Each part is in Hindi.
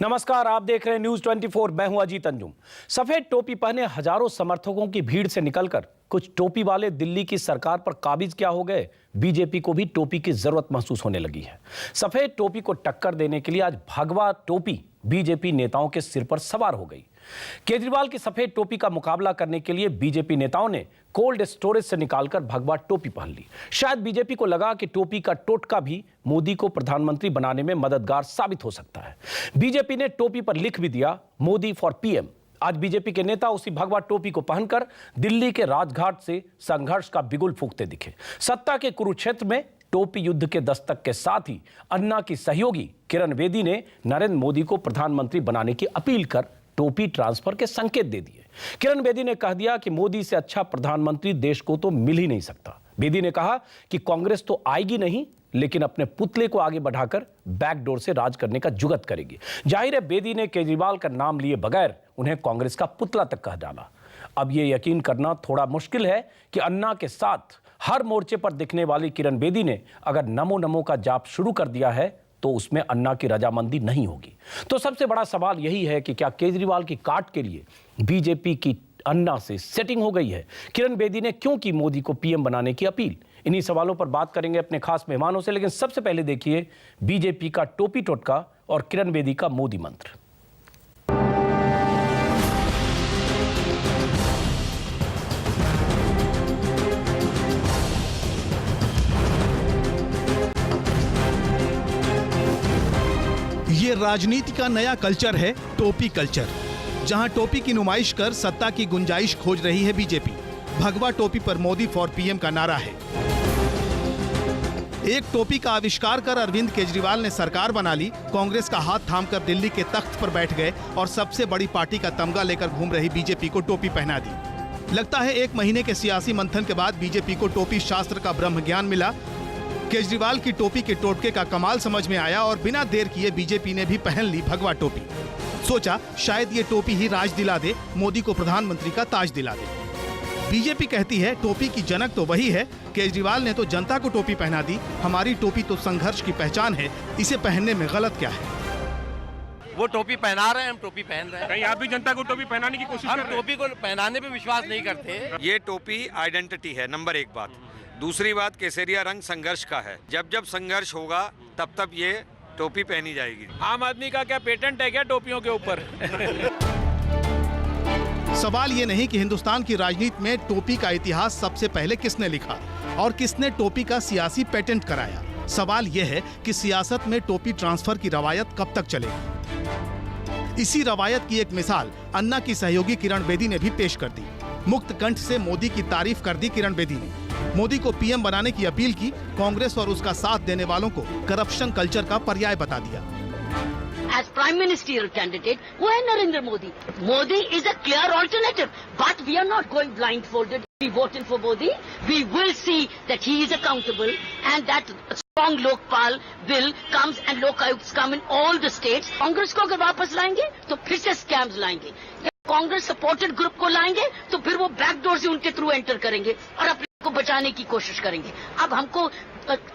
नमस्कार, आप देख रहे हैं न्यूज 24। मैं हूं अजीत अंजुम। सफेद टोपी पहने हजारों समर्थकों की भीड़ से निकलकर कुछ टोपी वाले दिल्ली की सरकार पर काबिज क्या हो गए। बीजेपी को भी टोपी की जरूरत महसूस होने लगी है। सफेद टोपी को टक्कर देने के लिए आज भगवा टोपी बीजेपी नेताओं के सिर पर सवार हो गई। केजरीवाल की सफेद टोपी का मुकाबला करने के लिए बीजेपी नेताओं ने कोल्ड स्टोरेज से निकालकर भगवा टोपी पहन ली। शायद बीजेपी को लगा कि टोपी का टोटका भी मोदी को प्रधानमंत्री बनाने में मददगार साबित हो सकता है। बीजेपी ने टोपी पर लिख भी दिया, मोदी फॉर पीएम। आज बीजेपी के नेता उसी भगवा टोपी को पहनकर दिल्ली के राजघाट से संघर्ष का बिगुल फूंकते दिखे। सत्ता के कुरुक्षेत्र में टोपी युद्ध के दस्तक के साथ ही अन्ना की सहयोगी किरण बेदी ने नरेंद्र मोदी को प्रधानमंत्री बनाने की अपील कर टोपी ट्रांसफर के संकेत दे दिए। किरण बेदी ने कह दिया कि मोदी से अच्छा प्रधानमंत्री देश को तो मिल ही नहीं सकता। बेदी ने कहा कि कांग्रेस तो आएगी नहीं, लेकिन अपने पुतले को आगे बढ़ाकर बैकडोर से राज करने का जुगत करेगी। जाहिर है, बेदी ने केजरीवाल का नाम लिए बगैर उन्हें कांग्रेस का पुतला तक कह डाला। अब यह यकीन करना थोड़ा मुश्किल है कि अन्ना के साथ हर मोर्चे पर दिखने वाली किरण बेदी ने अगर नमो नमो का जाप शुरू कर दिया है तो उसमें अन्ना की रजामंदी नहीं होगी। तो सबसे बड़ा सवाल यही है कि क्या केजरीवाल की काट के लिए बीजेपी की अन्ना से सेटिंग हो गई है? किरण बेदी ने क्यों की मोदी को पीएम बनाने की अपील? इन्हीं सवालों पर बात करेंगे अपने खास मेहमानों से, लेकिन सबसे पहले देखिए बीजेपी का टोपी टोटका और किरण बेदी का मोदी मंत्र। ये राजनीति का नया कल्चर है, टोपी कल्चर, जहां टोपी की नुमाइश कर सत्ता की गुंजाइश खोज रही है बीजेपी। भगवा टोपी पर मोदी फॉर पीएम का नारा है। एक टोपी का आविष्कार कर अरविंद केजरीवाल ने सरकार बना ली। कांग्रेस का हाथ थामकर दिल्ली के तख्त पर बैठ गए और सबसे बड़ी पार्टी का तमगा लेकर घूम रही बीजेपी को टोपी पहना दी। लगता है 1 महीने के सियासी मंथन के बाद बीजेपी को टोपी शास्त्र का ब्रह्म ज्ञान मिला। केजरीवाल की टोपी के टोटके का कमाल समझ में आया और बिना देर किए बीजेपी ने भी पहन ली भगवा टोपी। सोचा शायद ये टोपी ही राज दिला दे, मोदी को प्रधानमंत्री का ताज दिला दे। बीजेपी कहती है टोपी की जनक तो वही है, केजरीवाल ने तो जनता को टोपी पहना दी। हमारी टोपी तो संघर्ष की पहचान है, इसे पहनने में गलत क्या है? वो टोपी पहना रहे हैं, हम टोपी पहन रहे हैं। कहीं आप भी जनता को टोपी पहनाने की कोशिश कर रहे हैं? हम टोपी को पहनाने पे विश्वास नहीं करते। ये टोपी आइडेंटिटी है, नंबर 1 बात। दूसरी बात, केसरिया रंग संघर्ष का है। जब जब संघर्ष होगा तब तब ये टोपी पहनी जाएगी। आम आदमी का क्या पेटेंट है क्या टोपियों के ऊपर? सवाल ये नहीं कि हिंदुस्तान की राजनीति में टोपी का इतिहास सबसे पहले किसने लिखा और किसने टोपी का सियासी पेटेंट कराया। सवाल ये है कि सियासत में टोपी ट्रांसफर की रवायत कब तक चलेगी। इसी रवायत की एक मिसाल अन्ना की सहयोगी किरण बेदी ने भी पेश कर दी। मुक्त कंठ से मोदी की तारीफ कर दी किरण बेदी ने। मोदी को पीएम बनाने की अपील की। कांग्रेस और उसका साथ देने वालों को करप्शन कल्चर का पर्याय बता दिया। As prime ministerial candidate, who is Narendra Modi? Modi is a clear alternative, but we are not going blindfolded. We voted for Modi. We will see that he is accountable and that strong Lokpal bill comes and Lokayuks come in all the states. Congress को अगर वापस लाएंगे तो फिर से स्कैम्स लाएंगे। कांग्रेस सपोर्टेड ग्रुप को लाएंगे तो फिर वो बैकडोर से उनके थ्रू एंटर करेंगे और अपने को बचाने की कोशिश करेंगे। अब हमको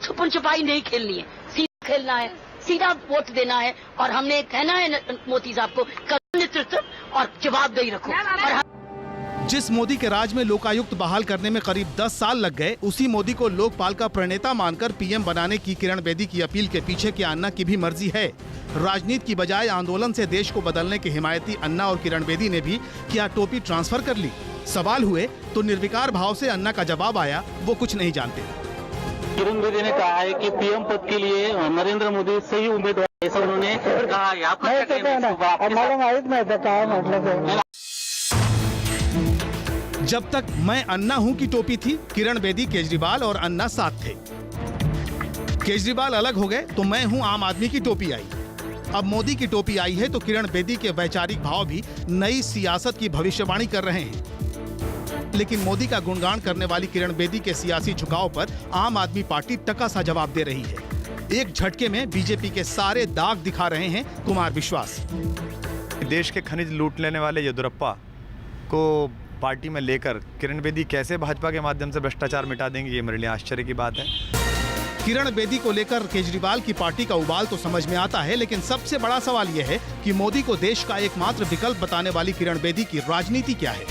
छुपन छुपाई नहीं खेलनी है, सीधा खेलना है, सीधा वोट देना है और हमने कहना है मोदी साहब को कल नेतृत्व और जवाबदेही रखो। और जिस मोदी के राज में लोकायुक्त बहाल करने में करीब 10 साल लग गए, उसी मोदी को लोकपाल का प्रणेता मानकर पीएम बनाने की किरण बेदी की अपील के पीछे क्या अन्ना की भी मर्जी है? राजनीति की बजाय आंदोलन से देश को बदलने के हिमायती अन्ना और किरण बेदी ने भी क्या टोपी ट्रांसफर कर ली? सवाल हुए तो निर्विकार भाव से अन्ना का जवाब आया, वो कुछ नहीं जानते। किरण बेदी ने कहा है कि पीएम पद के लिए नरेंद्र मोदी सही उम्मीदवार, ऐसा उन्होंने कहा। जब तक मैं अन्ना हूं की टोपी थी, किरण बेदी केजरीवाल और अन्ना साथ थे। केजरीवाल अलग हो गए तो मैं हूं आम आदमी की टोपी आई। अब मोदी की टोपी आई है तो किरण बेदी के वैचारिक भाव भी नई सियासत की भविष्यवाणी कर रहे हैं। लेकिन मोदी का गुणगान करने वाली किरण बेदी के सियासी झुकाव पर आम आदमी पार्टी टका सा जवाब दे रही है। एक झटके में बीजेपी के सारे दाग दिखा रहे हैं कुमार विश्वास। देश के खनिज लूट लेने वाले येदियुरप्पा को पार्टी में लेकर किरण बेदी कैसे भाजपा के माध्यम से भ्रष्टाचार मिटा देंगे, ये मेरे लिए आश्चर्य की बात है। किरण बेदी को लेकर केजरीवाल की पार्टी का उबाल तो समझ में आता है, लेकिन सबसे बड़ा सवाल यह है कि मोदी को देश का एकमात्र विकल्प बताने वाली किरण बेदी की राजनीति क्या है।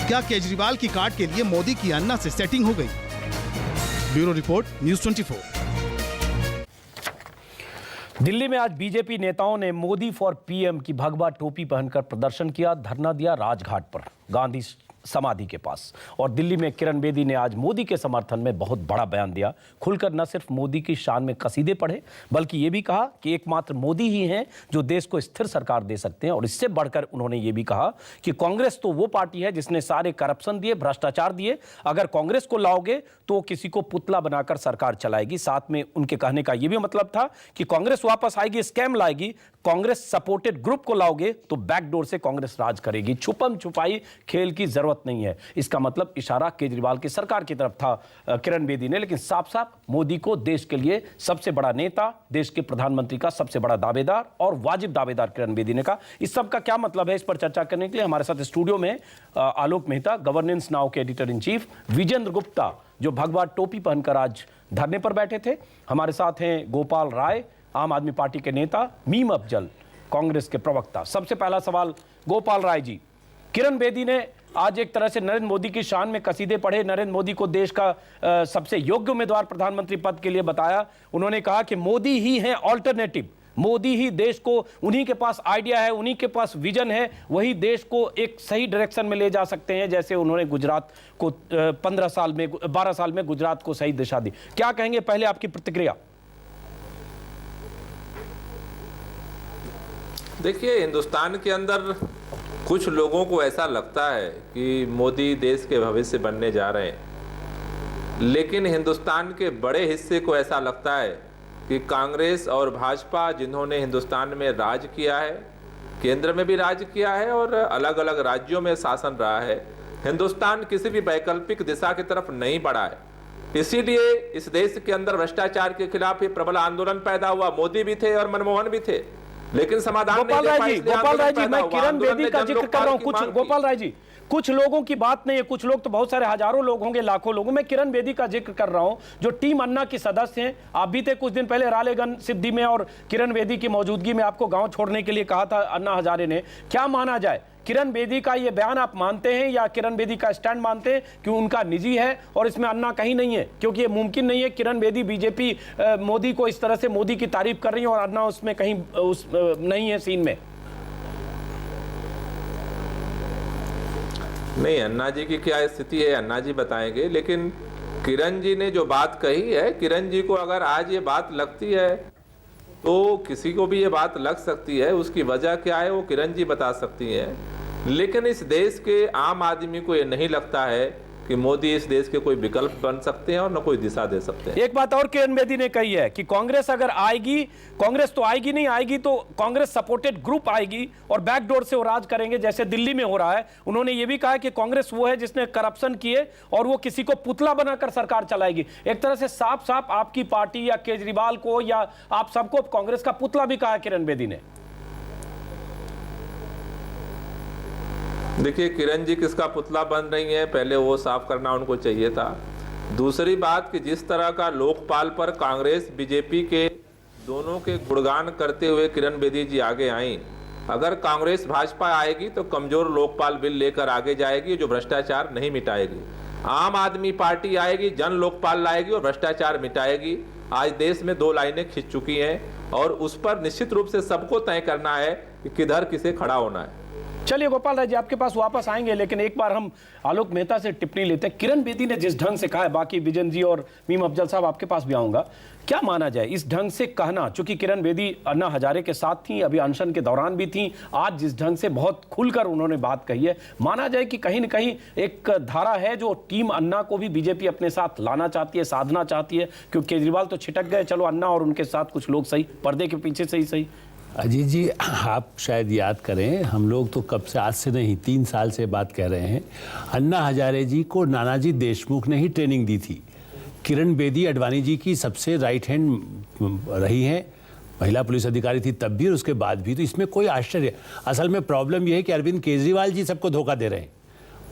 क्या केजरीवाल की कार्ड के लिए मोदी की अन्ना से सेटिंग हो गई? Bureau report, news 24। दिल्ली में आज बीजेपी नेताओं ने मोदी फॉर पीएम की भगवा टोपी पहनकर प्रदर्शन किया, धरना दिया राजघाट पर गांधी समाधि के पास। और दिल्ली में किरण बेदी ने आज मोदी के समर्थन में बहुत बड़ा बयान दिया, खुलकर न सिर्फ मोदी की शान में कसीदे पढ़े बल्कि ये भी कहा कि एकमात्र मोदी ही हैं जो देश को स्थिर सरकार दे सकते हैं। और इससे बढ़कर उन्होंने ये भी कहा कि कांग्रेस तो वो पार्टी है जिसने सारे करप्शन दिए, भ्रष्टाचार दिए, अगर कांग्रेस को लाओगे तो किसी को पुतला बनाकर सरकार चलाएगी। साथ में उनके कहने का यह भी मतलब था कि कांग्रेस वापस आएगी, स्कैम लाएगी, कांग्रेस सपोर्टेड ग्रुप को लाओगे तो बैकडोर से कांग्रेस राज करेगी। छुपम छुपाई खेल की जरूरत नहीं है। इसका मतलब इशारा केजरीवाल की सरकार की तरफ था किरण बेदी ने, लेकिन साफ साफ मोदी को देश के लिए सबसे बड़ा नेता, देश के प्रधानमंत्री का सबसे बड़ा दावेदार और वाजिब दावेदार किरण बेदी ने कहा। इस सब का क्या मतलब है, इस पर चर्चा करने के लिए हमारे साथ स्टूडियो में आलोक मेहता, गवर्नेंस नाउ के editor in chief, Vijender Gupta जो भगवा टोपी पहनकर आज धरने पर बैठे थे, हमारे साथ हैं गोपाल राय, आम आदमी पार्टी के नेता, मीम अफजल, कांग्रेस के प्रवक्ता। सबसे पहला सवाल गोपाल राय जी, किरण बेदी ने आज एक तरह से नरेंद्र मोदी की शान में कसीदे पढ़े, नरेंद्र मोदी को देश का सबसे योग्य उम्मीदवार प्रधानमंत्री पद के लिए बताया। उन्होंने कहा कि मोदी ही है ऑल्टरनेटिव, मोदी ही देश को, उन्हीं के पास आइडिया है, उन्हीं के पास विजन है, वही देश को एक सही डायरेक्शन में ले जा सकते हैं, जैसे उन्होंने गुजरात को 12 साल में गुजरात को सही दिशा दी। क्या कहेंगे, पहले आपकी प्रतिक्रिया। देखिए, हिंदुस्तान के अंदर कुछ लोगों को ऐसा लगता है कि मोदी देश के भविष्य बनने जा रहे हैं, लेकिन हिंदुस्तान के बड़े हिस्से को ऐसा लगता है कि कांग्रेस और भाजपा जिन्होंने हिंदुस्तान में राज किया है, केंद्र में भी राज किया है और अलग अलग राज्यों में शासन रहा है, हिंदुस्तान किसी भी वैकल्पिक दिशा की तरफ नहीं बढ़ा है। इसीलिए इस देश के अंदर भ्रष्टाचार के खिलाफ ये प्रबल आंदोलन पैदा हुआ। मोदी भी थे और मनमोहन भी थे, लेकिन समाधान गोपाल राय जी, मैं किरण बेदी का जिक्र कर रहा हूं। कुछ गोपाल राय जी, कुछ लोगों की बात नहीं है, कुछ लोग तो बहुत सारे हजारों लोग होंगे, लाखों लोगों में किरण बेदी का जिक्र कर रहा हूं जो टीम अन्ना की सदस्य हैं। आप भी थे कुछ दिन पहले रालेगन सिद्धि में और किरण बेदी की मौजूदगी में आपको गांव छोड़ने के लिए कहा था अन्ना हजारे ने। क्या माना जाए, किरण बेदी का ये बयान आप मानते हैं या किरण बेदी का स्टैंड मानते हैं कि उनका निजी है और इसमें अन्ना कहीं नहीं है? क्योंकि ये मुमकिन नहीं है किरण बेदी बीजेपी मोदी को इस तरह से मोदी की तारीफ कर रही है और अन्ना उसमें कहीं नहीं है सीन में। नहीं, अन्ना जी की क्या स्थिति है अन्ना जी बताएंगे, लेकिन किरण जी ने जो बात कही है, किरण जी को अगर आज ये बात लगती है तो किसी को भी ये बात लग सकती है। उसकी वजह क्या है वो किरण जी बता सकती हैं, लेकिन इस देश के आम आदमी को ये नहीं लगता है कि मोदी इस देश के कोई विकल्प बन सकते हैं और न कोई दिशा दे सकते हैं। एक बात और किरण बेदी ने कही है कि कांग्रेस अगर आएगी, कांग्रेस तो आएगी नहीं, आएगी तो कांग्रेस सपोर्टेड ग्रुप आएगी और बैकडोर से वो राज करेंगे जैसे दिल्ली में हो रहा है। उन्होंने ये भी कहा कि कांग्रेस वो है जिसने करप्शन किए और वो किसी को पुतला बनाकर सरकार चलाएगी। एक तरह से साफ साफ आपकी पार्टी या केजरीवाल को या आप सबको कांग्रेस का पुतला भी कहा किरण बेदी ने। देखिए, किरण जी किसका पुतला बन रही हैं, पहले वो साफ करना उनको चाहिए था। दूसरी बात कि जिस तरह का लोकपाल पर कांग्रेस बीजेपी के दोनों के गुणगान करते हुए किरण बेदी जी आगे आई, अगर कांग्रेस भाजपा आएगी तो कमजोर लोकपाल बिल लेकर आगे जाएगी जो भ्रष्टाचार नहीं मिटाएगी। आम आदमी पार्टी आएगी, जन लोकपाल लाएगी और भ्रष्टाचार मिटाएगी। आज देश में 2 लाइनें खिंच चुकी हैं और उस पर निश्चित रूप से सबको तय करना है कि किधर किसे खड़ा होना है। चलिए गोपाल राय जी, आपके पास वापस आएंगे, लेकिन एक बार हम आलोक मेहता से टिप्पणी लेते हैं। किरण बेदी ने जिस ढंग से कहा है, बाकी विजन जी और मीम अफजल साहब आपके पास भी आऊंगा, क्या माना जाए इस ढंग से कहना? चूंकि किरण बेदी अन्ना हजारे के साथ थी, अभी अनशन के दौरान भी थी, आज जिस ढंग से बहुत खुलकर उन्होंने बात कही है, माना जाए कि कहीं न कहीं एक धारा है जो टीम अन्ना को भी बीजेपी अपने साथ लाना चाहती है, साधना चाहती है, क्योंकि केजरीवाल तो छिटक गए, चलो अन्ना और उनके साथ कुछ लोग सही, पर्दे के पीछे से ही सही। अजीत जी, आप शायद याद करें, हम लोग तो कब से, आज से नहीं 3 साल से बात कह रहे हैं, अन्ना हजारे जी को नानाजी देशमुख ने ही ट्रेनिंग दी थी। किरण बेदी अडवाणी जी की सबसे राइट हैंड रही हैं, महिला पुलिस अधिकारी थी तब भी और उसके बाद भी, तो इसमें कोई आश्चर्य। असल में प्रॉब्लम यह है कि अरविंद केजरीवाल जी सबको धोखा दे रहे हैं,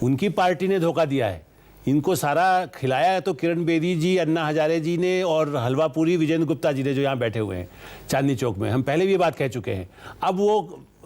उनकी पार्टी ने धोखा दिया है। इनको सारा खिलाया है तो किरण बेदी जी, अन्ना हजारे जी ने और हलवा पूरी विजेंद्र गुप्ता जी ने, जो यहाँ बैठे हुए हैं चांदनी चौक में। हम पहले भी ये बात कह चुके हैं।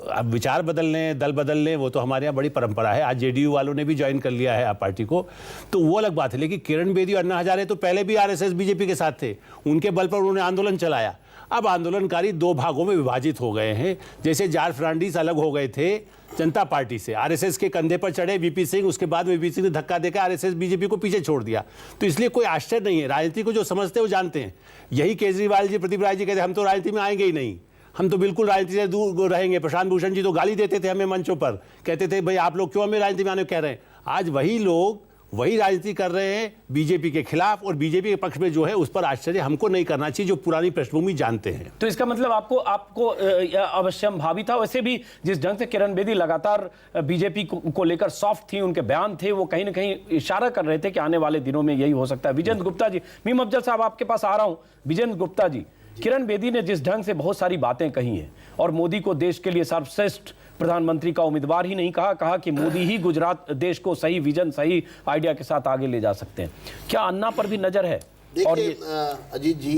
अब विचार बदल लें, दल बदल लें, वो तो हमारे यहाँ बड़ी परंपरा है। आज जेडीयू वालों ने भी ज्वाइन कर लिया है आप पार्टी को, तो वो अलग बात है। लेकिन किरण बेदी और अन्ना हजारे तो पहले भी आरएसएस बीजेपी के साथ थे, उनके बल पर उन्होंने आंदोलन चलाया। अब आंदोलनकारी दो भागों में विभाजित हो गए हैं। जैसे जॉर्ज फर्नांडिस अलग हो गए थे जनता पार्टी से, आरएसएस के कंधे पर चढ़े वीपी सिंह, उसके बाद वीपी सिंह ने धक्का देकर आरएसएस बीजेपी को पीछे छोड़ दिया। तो इसलिए कोई आश्चर्य नहीं है, राजनीति को जो समझते हैं वो जानते हैं। यही केजरीवाल जी, प्रदीप राय जी कहते हैं हम तो राजनीति में आएंगे ही नहीं, हम तो बिल्कुल राजनीति से दूर रहेंगे। प्रशांत भूषण जी तो गाली देते थे हमें मंचों पर, कहते थे भाई आप लोग क्यों हमें राजनीति में आने कह रहे हैं। आज वही लोग वही राजनीति कर रहे हैं बीजेपी के खिलाफ, और बीजेपी के पक्ष में जो है उस पर आश्चर्य हमको नहीं करना चाहिए, जो पुरानी पृष्ठभूमि जानते हैं। तो इसका मतलब आपको अवश्यम भावी था। वैसे भी जिस ढंग से किरण बेदी लगातार बीजेपी को लेकर सॉफ्ट थी, उनके बयान थे, वो कहीं ना कहीं इशारा कर रहे थे कि आने वाले दिनों में यही हो सकता है। विजेंद्र गुप्ता जी, मीम अफजल साहब आपके पास आ रहा हूं। विजेंद्र गुप्ता जी, किरण बेदी ने जिस ढंग से बहुत सारी बातें कही हैं और मोदी को देश के लिए सर्वश्रेष्ठ प्रधानमंत्री का उम्मीदवार ही नहीं कहा कि मोदी ही गुजरात देश को सही विजन, सही आइडिया के साथ आगे ले जा सकते हैं। क्या अन्ना पर भी नजर है? देखिए अजीत जी,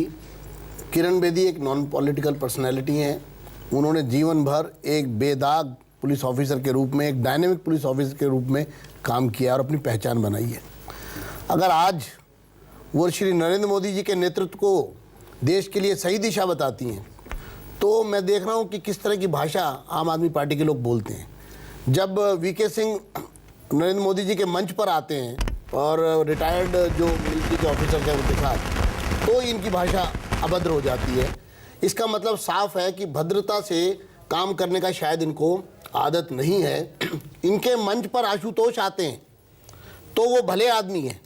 किरण बेदी एक नॉन पॉलिटिकल पर्सनैलिटी हैं। उन्होंने जीवन भर एक बेदाग पुलिस ऑफिसर के रूप में, एक डायनेमिक पुलिस ऑफिसर के रूप में काम किया और अपनी पहचान बनाई है। अगर आज वो श्री नरेंद्र मोदी जी के नेतृत्व को देश के लिए सही दिशा बताती हैं, तो मैं देख रहा हूँ कि किस तरह की भाषा आम आदमी पार्टी के लोग बोलते हैं। जब वीके सिंह नरेंद्र मोदी जी के मंच पर आते हैं और रिटायर्ड जो मिलिट्री के ऑफिसर हैं उनके साथ, तो इनकी भाषा अभद्र हो जाती है। इसका मतलब साफ है कि भद्रता से काम करने का शायद इनको आदत नहीं है। इनके मंच पर आशुतोष आते हैं तो वो भले आदमी हैं,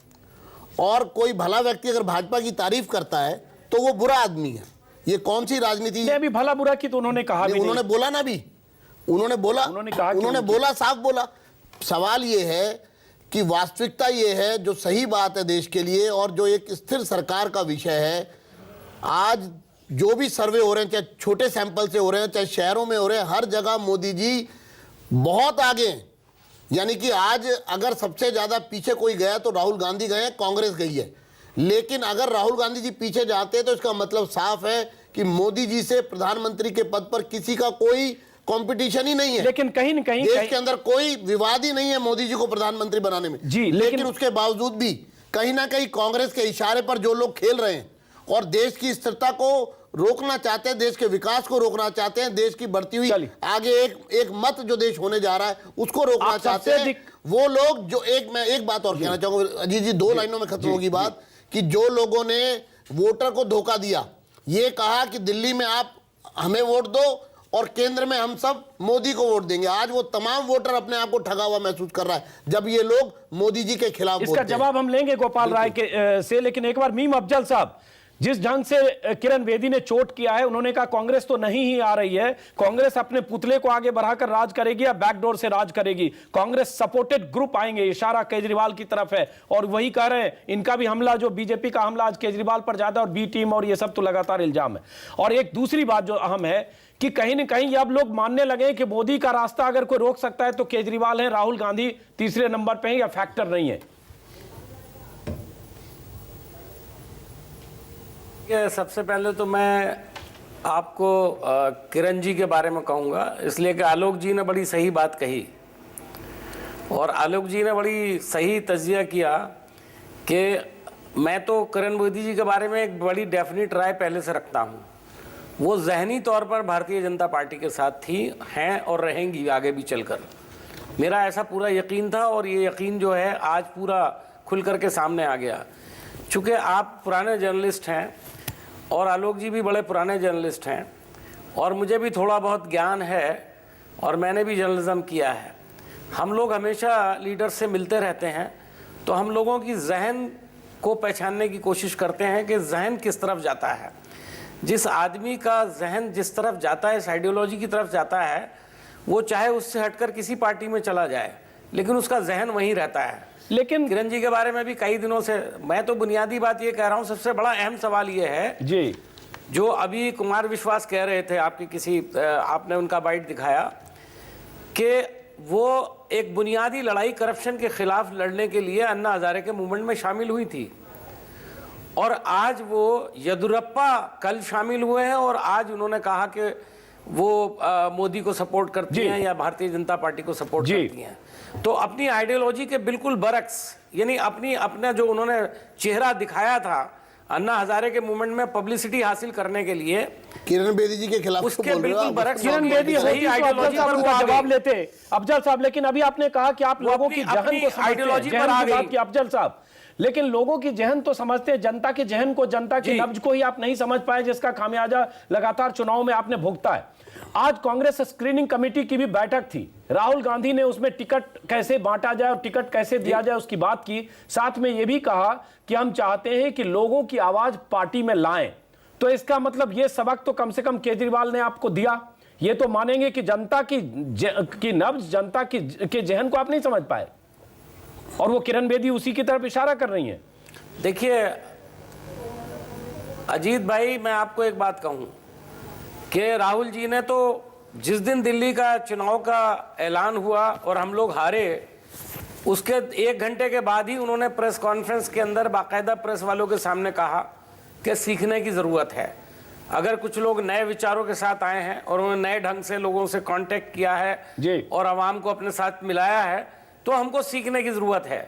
और कोई भला व्यक्ति अगर भाजपा की तारीफ करता है तो वो बुरा आदमी है। ये कौन सी राजनीति है? अभी भला बुरा की तो उन्होंने कहा भी नहीं। उन्होंने बोला ना, भी उन्होंने बोला, साफ बोला। सवाल ये है कि वास्तविकता ये है, जो सही बात है देश के लिए और जो एक स्थिर सरकार का विषय है। आज जो भी सर्वे हो रहे हैं, चाहे छोटे सैंपल से हो रहे हैं, चाहे शहरों में हो रहे हैं, हर जगह मोदी जी बहुत आगे हैं। यानी कि आज अगर सबसे ज्यादा पीछे कोई गया तो राहुल गांधी गए हैं, कांग्रेस गई है। लेकिन अगर राहुल गांधी जी पीछे जाते हैं तो इसका मतलब साफ है कि मोदी जी से प्रधानमंत्री के पद पर किसी का कोई कंपटीशन ही नहीं है। लेकिन कहीं न कहीं देश के अंदर कोई विवाद ही नहीं है मोदी जी को प्रधानमंत्री बनाने में जी। लेकिन उसके बावजूद भी कहीं ना कहीं कांग्रेस के इशारे पर जो लोग खेल रहे हैं और देश की स्थिरता को रोकना चाहते हैं, देश के विकास को रोकना चाहते हैं, देश की बढ़ती हुई आगे एक मत जो देश होने जा रहा है उसको रोकना चाहते हैं, वो लोग जो मैं एक बात और कहना चाहूंगा अजीत जी, 2 लाइनों में खत्म होगी बात, कि जो लोगों ने वोटर को धोखा दिया, ये कहा कि दिल्ली में आप हमें वोट दो और केंद्र में हम सब मोदी को वोट देंगे, आज वो तमाम वोटर अपने आप को ठगा हुआ महसूस कर रहा है जब ये लोग मोदी जी के खिलाफ। इसका जवाब हम लेंगे गोपाल राय के से, लेकिन एक बार मीम अफजल साहब, जिस ढंग से किरण बेदी ने चोट किया है, उन्होंने कहा कांग्रेस तो नहीं ही आ रही है, कांग्रेस अपने पुतले को आगे बढ़ाकर राज करेगी या बैकडोर से राज करेगी, कांग्रेस सपोर्टेड ग्रुप आएंगे, इशारा केजरीवाल की तरफ है। और वही कह रहे हैं इनका भी हमला, जो बीजेपी का हमला आज केजरीवाल पर ज्यादा, और बी टीम और ये सब तो लगातार इल्जाम है। और एक दूसरी बात जो अहम है कि कहीं ना कहीं अब लोग मानने लगे कि मोदी का रास्ता अगर कोई रोक सकता है तो केजरीवाल है, राहुल गांधी तीसरे नंबर पे है या फैक्टर नहीं है। सबसे पहले तो मैं आपको किरण जी के बारे में कहूँगा, इसलिए कि आलोक जी ने बड़ी सही बात कही और आलोक जी ने बड़ी सही तजिया किया कि मैं तो किरण बेदी जी के बारे में एक बड़ी डेफिनेट राय पहले से रखता हूँ। वो ज़हनी तौर पर भारतीय जनता पार्टी के साथ थी, हैं और रहेंगी आगे भी चलकर। मेरा ऐसा पूरा यकीन था और ये यकीन जो है आज पूरा खुल कर के सामने आ गया। चूँकि आप पुराने जर्नलिस्ट हैं और आलोक जी भी बड़े पुराने जर्नलिस्ट हैं और मुझे भी थोड़ा बहुत ज्ञान है और मैंने भी जर्नलिज्म किया है। हम लोग हमेशा लीडर्स से मिलते रहते हैं, तो हम लोगों की जहन को पहचानने की कोशिश करते हैं कि जहन किस तरफ जाता है। जिस आदमी का जहन जिस तरफ जाता है, इस आइडियोलॉजी की तरफ जाता है, वो चाहे उससे हटकर किसी पार्टी में चला जाए लेकिन उसका जहन वहीं रहता है। लेकिन किरण जी के बारे में भी कई दिनों से मैं तो बुनियादी बात ये कह रहा हूँ, सबसे बड़ा अहम सवाल ये है जी, जो अभी कुमार विश्वास कह रहे थे, आपकी किसी आपने उनका बाइट दिखाया कि वो एक बुनियादी लड़ाई करप्शन के खिलाफ लड़ने के लिए अन्ना हजारे के मूवमेंट में शामिल हुई थी। और आज वो येदियुरप्पा कल शामिल हुए हैं और आज उन्होंने कहा कि वो मोदी को सपोर्ट करती हैं या भारतीय जनता पार्टी को सपोर्ट करती हैं। तो अपनी आइडियोलॉजी के बिल्कुल बरक्स, यानी अपना जो उन्होंने चेहरा दिखाया था अन्ना हजारे के मूवमेंट में पब्लिसिटी हासिल करने के लिए किरण बेदी जी के खिलाफ उसके बिल्कुल बरक्स किरण बेदी सही आइडियोलॉजी पर वो जवाब लेते अफजल साहब, लेकिन अभी आपने कहा कि आप लोगों की जहन को आइडियोलॉजी पर आ गई अफजल साहब, लेकिन लोगों की जहन तो समझते हैं, जनता के जहन को, जनता की नब्ज को ही आप नहीं समझ पाए, जिसका खामियाजा लगातार चुनाव में आपने भुगता है। आज कांग्रेस स्क्रीनिंग कमेटी की भी बैठक थी, राहुल गांधी ने उसमें टिकट कैसे बांटा जाए और टिकट कैसे दिया जाए उसकी बात की, साथ में यह भी कहा कि हम चाहते हैं कि लोगों की आवाज पार्टी में लाएं। तो इसका मतलब यह सबक तो कम से कम केजरीवाल ने आपको दिया। ये तो मानेंगे कि जनता की नब्ज, जनता के जहन को आप नहीं समझ पाए, और वो किरण बेदी उसी की तरफ इशारा कर रही हैं। देखिए अजीत भाई, मैं आपको एक बात कहूं कि राहुल जी ने तो जिस दिन दिल्ली का चुनाव का ऐलान हुआ और हम लोग हारे, उसके 1 घंटे के बाद ही उन्होंने प्रेस कॉन्फ्रेंस के अंदर बाकायदा प्रेस वालों के सामने कहा कि सीखने की ज़रूरत है। अगर कुछ लोग नए विचारों के साथ आए हैं और उन्होंने नए ढंग से लोगों से कांटेक्ट किया है और आवाम को अपने साथ मिलाया है, तो हमको सीखने की ज़रूरत है।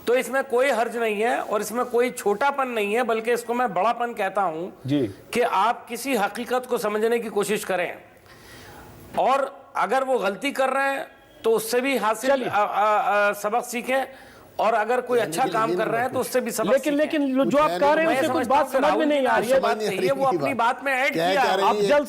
तो इसमें कोई हर्ज नहीं है और इसमें कोई छोटापन नहीं है, बल्कि इसको मैं बड़ापन कहता हूं कि आप किसी हकीकत को समझने की कोशिश करें और अगर वो गलती कर रहे हैं तो उससे भी हासिल सबक सीखें, और अगर कोई अच्छा काम कर रहे हैं तो उससे भी सबक लेकिन जो आप कह रहे हैं उससे कुछ बात समझ में नहीं आ रही है। वो अपनी बात में ऐड किया। अफजल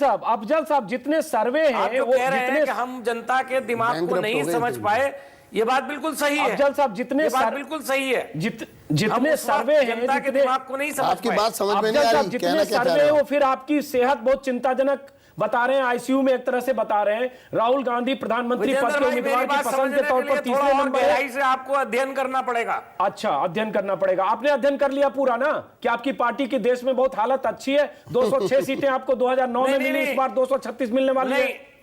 साहब, जितने सर्वे हैं वो कह रहे हैं कि हम जनता के दिमाग को नहीं समझ पाए, ये बात बिल्कुल सही है। अफजल साहब, जितने बात बिल्कुल सही है, जितने सर्वे हैं जनता के दिमाग को नहीं समझ आपकी बात समझ में नहीं आ रही, जितने सर्वे हैं वो फिर आपकी सेहत बहुत चिंताजनक बता रहे हैं, आईसीयू में एक तरह से बता रहे हैं। राहुल गांधी प्रधानमंत्री पद के उम्मीदवार की पसंद के तौर पर तीसरे नंबर गहराई से आपको अध्ययन करना पड़ेगा। अच्छा, अध्ययन करना पड़ेगा। आपने अध्ययन कर लिया पूरा ना कि आपकी पार्टी की देश में बहुत हालत अच्छी है। 206 सीटें आपको 2009 में मिली, इस बार 236 मिलने वाली है।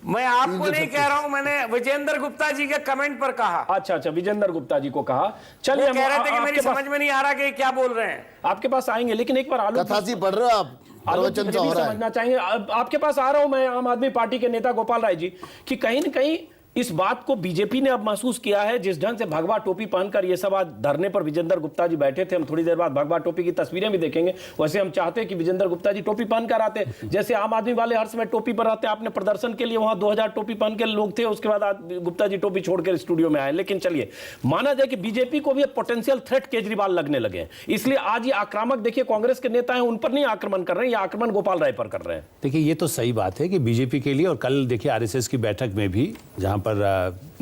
मैं आपको नहीं कह रहा हूं, मैंने विजेंद्र गुप्ता जी के कमेंट पर कहा। अच्छा, विजेंद्र गुप्ता जी को कहा। चलिए, कह रहे थे कि मेरी समझ में नहीं आ रहा कि क्या बोल रहे हैं। आपके पास आएंगे, लेकिन एक बार आलोक पढ़ रहे हो आप, प्रवचन सा हो रहा है। समझना चाहेंगे, आपके पास आ रहा हूं मैं, आम आदमी पार्टी के नेता गोपाल राय जी, कि कहीं न कहीं इस बात को बीजेपी ने अब महसूस किया है, जिस ढंग से भगवा टोपी पहनकर ये सब आज धरने पर विजेंद्र गुप्ता जी बैठे थे। हम थोड़ी देर बाद भगवा टोपी की तस्वीरें भी देखेंगे। वैसे हम चाहते हैं कि विजेंद्र गुप्ता जी टोपी पहनकर आते, जैसे आम आदमी वाले हर समय टोपी पर आते। आपने प्रदर्शन के लिए वहां 2000 टोपी पहन के लोग थे, उसके बाद आज गुप्ता जी टोपी छोड़कर स्टूडियो में आए। लेकिन चलिए, माना जाए कि बीजेपी को भी पोटेंशियल थ्रेट केजरीवाल लगने लगे, इसलिए आज ये आक्रामक, देखिए कांग्रेस के नेता हैं उन पर नहीं आक्रमण कर रहे हैं, ये आक्रमण गोपाल राय पर कर रहे हैं। देखिए, ये तो सही बात है कि बीजेपी के लिए, और कल देखिए आरएसएस की बैठक में भी जहां पर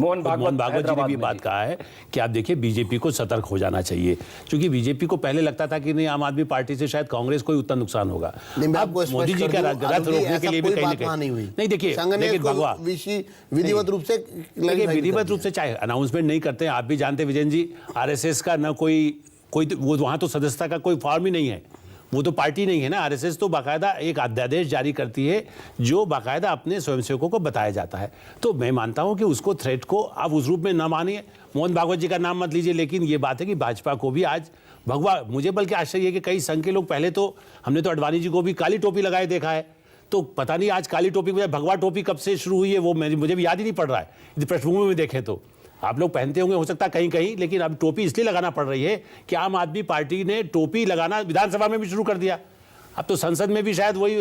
मोहन भागवत जी ने भी बात कहा है कि आप देखिए बीजेपी को सतर्क हो जाना चाहिए, क्योंकि बीजेपी को पहले लगता था कि नहीं, आम आदमी पार्टी से शायद कांग्रेस को ही उतना नुकसान होगा। मोदी जी का रथ रोकने के लिए भी कहीं ना कहीं नहीं, देखिए भगवा विधिवत रूप से, विधिवत रूप से चाहे अनाउंसमेंट नहीं करते हैं। आप भी जानते विजयन जी, आरएसएस का ना कोई वो वहां तो सदस्यता का कोई फॉर्म ही नहीं है, वो तो पार्टी नहीं है ना। आरएसएस तो बाकायदा एक अध्यादेश जारी करती है जो बाकायदा अपने स्वयंसेवकों को बताया जाता है। तो मैं मानता हूं कि उसको थ्रेट को आप उस रूप में न मानिए। मोहन भागवत जी का नाम मत लीजिए, लेकिन ये बात है कि भाजपा को भी आज भगवा, मुझे बल्कि आश्चर्य है कि कई संघ के लोग, पहले तो हमने तो अडवाणी जी को भी काली टोपी लगाए देखा है, तो पता नहीं आज काली टोपी में भगवा टोपी कब से शुरू हुई है, वो मुझे भी याद ही नहीं पड़ रहा है। यदि पृष्ठभूमि में देखें तो आप लोग पहनते होंगे, हो सकता है कहीं कहीं, लेकिन अब टोपी इसलिए लगाना पड़ रही है कि आम आदमी पार्टी ने टोपी लगाना विधानसभा में भी शुरू कर दिया। अब तो संसद में भी शायद वही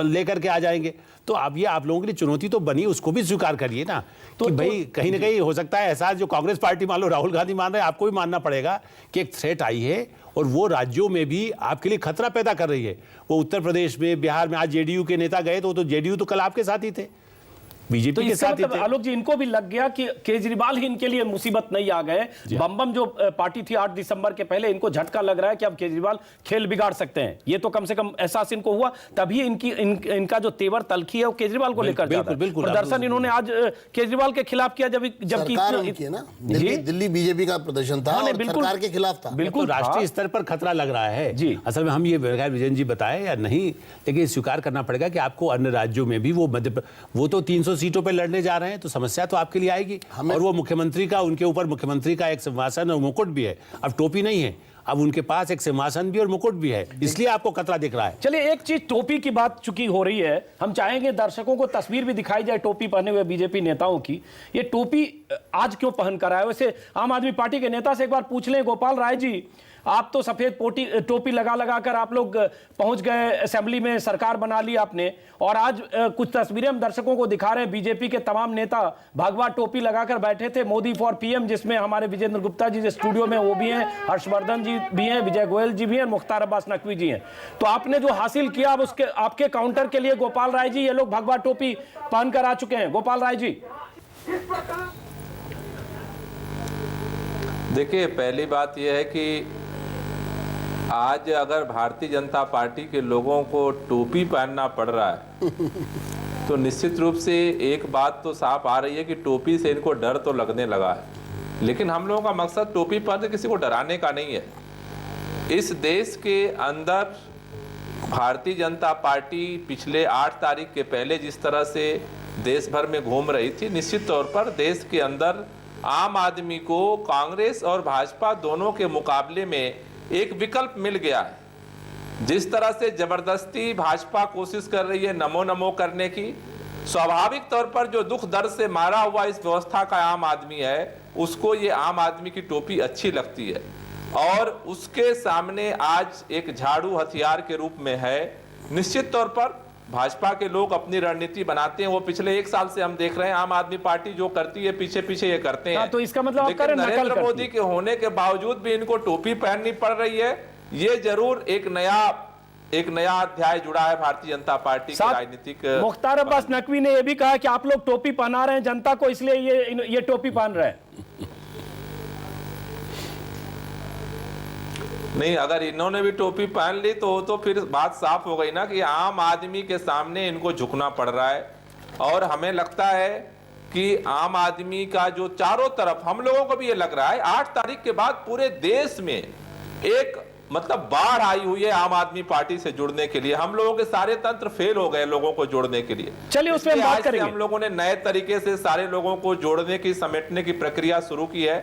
लेकर के आ जाएंगे। तो अब ये आप लोगों के लिए चुनौती तो बनी, उसको भी स्वीकार करिए ना, कि भाई कहीं ना कहीं हो सकता है ऐसा, जो कांग्रेस पार्टी मान लो राहुल गांधी मान रहे हैं, आपको भी मानना पड़ेगा कि एक थ्रेट आई है और वो राज्यों में भी आपके लिए खतरा पैदा कर रही है। वो उत्तर प्रदेश में, बिहार में, आज जेडीयू के नेता गए तो जेडीयू तो कल आपके साथ ही थे, बीजेपी के साथ। आलोक जी, इनको भी लग गया कि केजरीवाल ही इनके लिए मुसीबत नहीं आ गए। बम जो पार्टी थी 8 दिसंबर के पहले, इनको झटका लग रहा है कि अब केजरीवाल खेल बिगाड़ सकते हैं। ये तो कम से कम एहसास इनको हुआ, तभी इनका जो तेवर तलखी है वो केजरीवाल को लेकर जाता है। प्रदर्शन इन्होंने आज केजरीवाल के खिलाफ किया, जबकि दिल्ली बीजेपी का प्रदर्शन था, सरकार के खिलाफ था। बिल्कुल राष्ट्रीय स्तर पर खतरा लग रहा है जी। असल में हम ये विजयन जी बताए या नहीं, लेकिन स्वीकार करना पड़ेगा कि आपको अन्य राज्यों में भी वो तो 300 सीटों पे लड़ने जा रहे हैं तो समस्या तो आपके लिए आएगी। और वो मुख्यमंत्री का, उनके ऊपर मुख्यमंत्री का एक सिंहासन और मुकुट भी है, अब टोपी नहीं है, अब उनके पास एक सिंहासन भी और मुकुट भी है, इसलिए आपको खतरा दिख रहा है। चलिए, एक चीज टोपी की बात चुकी हो रही है, हम चाहेंगे दर्शकों को तस्वीर भी दिखाई जाए टोपी पहने हुए बीजेपी नेताओं की। ये टोपी आज क्यों पहन कर आए? वैसे आम आदमी पार्टी के नेता से एक बार पूछ लें, गोपाल राय जी, आप तो सफेद टोपी लगा कर आप लोग पहुंच गए असेंबली में, सरकार बना ली आपने, और आज कुछ तस्वीरें हम दर्शकों को दिखा रहे हैं, बीजेपी के तमाम नेता भगवा टोपी लगाकर बैठे थे, मोदी फॉर पीएम, जिसमें हमारे विजेंद्र गुप्ता जी जो स्टूडियो में वो भी हैं, हर्षवर्धन जी भी हैं, विजय गोयल जी भी हैं, मुख्तार अब्बास नकवी जी हैं। तो आपने जो हासिल किया, अब उसके आपके काउंटर के लिए गोपाल राय जी, ये लोग भगवा टोपी पहनकर आ चुके हैं। गोपाल राय जी, देखिए, पहली बात यह है कि आज अगर भारतीय जनता पार्टी के लोगों को टोपी पहनना पड़ रहा है तो निश्चित रूप से एक बात तो साफ आ रही है कि टोपी से इनको डर तो लगने लगा है। लेकिन हम लोगों का मकसद टोपी पहन किसी को डराने का नहीं है। इस देश के अंदर भारतीय जनता पार्टी पिछले 8 तारीख के पहले जिस तरह से देश भर में घूम रही थी, निश्चित तौर पर देश के अंदर आम आदमी को कांग्रेस और भाजपा दोनों के मुकाबले में एक विकल्प मिल गया है। जिस तरह से जबरदस्ती भाजपा कोशिश कर रही है नमो नमो करने की, स्वाभाविक तौर पर जो दुख दर्द से मारा हुआ इस व्यवस्था का आम आदमी है, उसको ये आम आदमी की टोपी अच्छी लगती है और उसके सामने आज एक झाड़ू हथियार के रूप में है। निश्चित तौर पर भाजपा के लोग अपनी रणनीति बनाते हैं, वो पिछले 1 साल से हम देख रहे हैं आम आदमी पार्टी जो करती है पीछे पीछे ये करते हैं। तो इसका मतलब लेकिन नरेंद्र मोदी के होने के बावजूद भी इनको टोपी पहननी पड़ रही है। ये जरूर एक नया अध्याय जुड़ा है भारतीय जनता पार्टी की राजनीतिक। मुख्तार अब्बास नकवी ने यह भी कहा कि आप लोग टोपी पहना रहे हैं जनता को, इसलिए ये टोपी पहन रहे हैं। नहीं, अगर इन्होंने भी टोपी पहन ली तो फिर बात साफ हो गई ना कि आम आदमी के सामने इनको झुकना पड़ रहा है। और हमें लगता है कि आम आदमी का जो चारों तरफ, हम लोगों को भी ये लग रहा है 8 तारीख के बाद पूरे देश में एक मतलब बाढ़ आई हुई है आम आदमी पार्टी से जुड़ने के लिए। हम लोगों के सारे तंत्र फेल हो गए लोगों को जोड़ने के लिए। चलिए उस पर बात करेंगे। हम लोगों ने नए तरीके से सारे लोगों को जोड़ने की, समेटने की प्रक्रिया शुरू की है।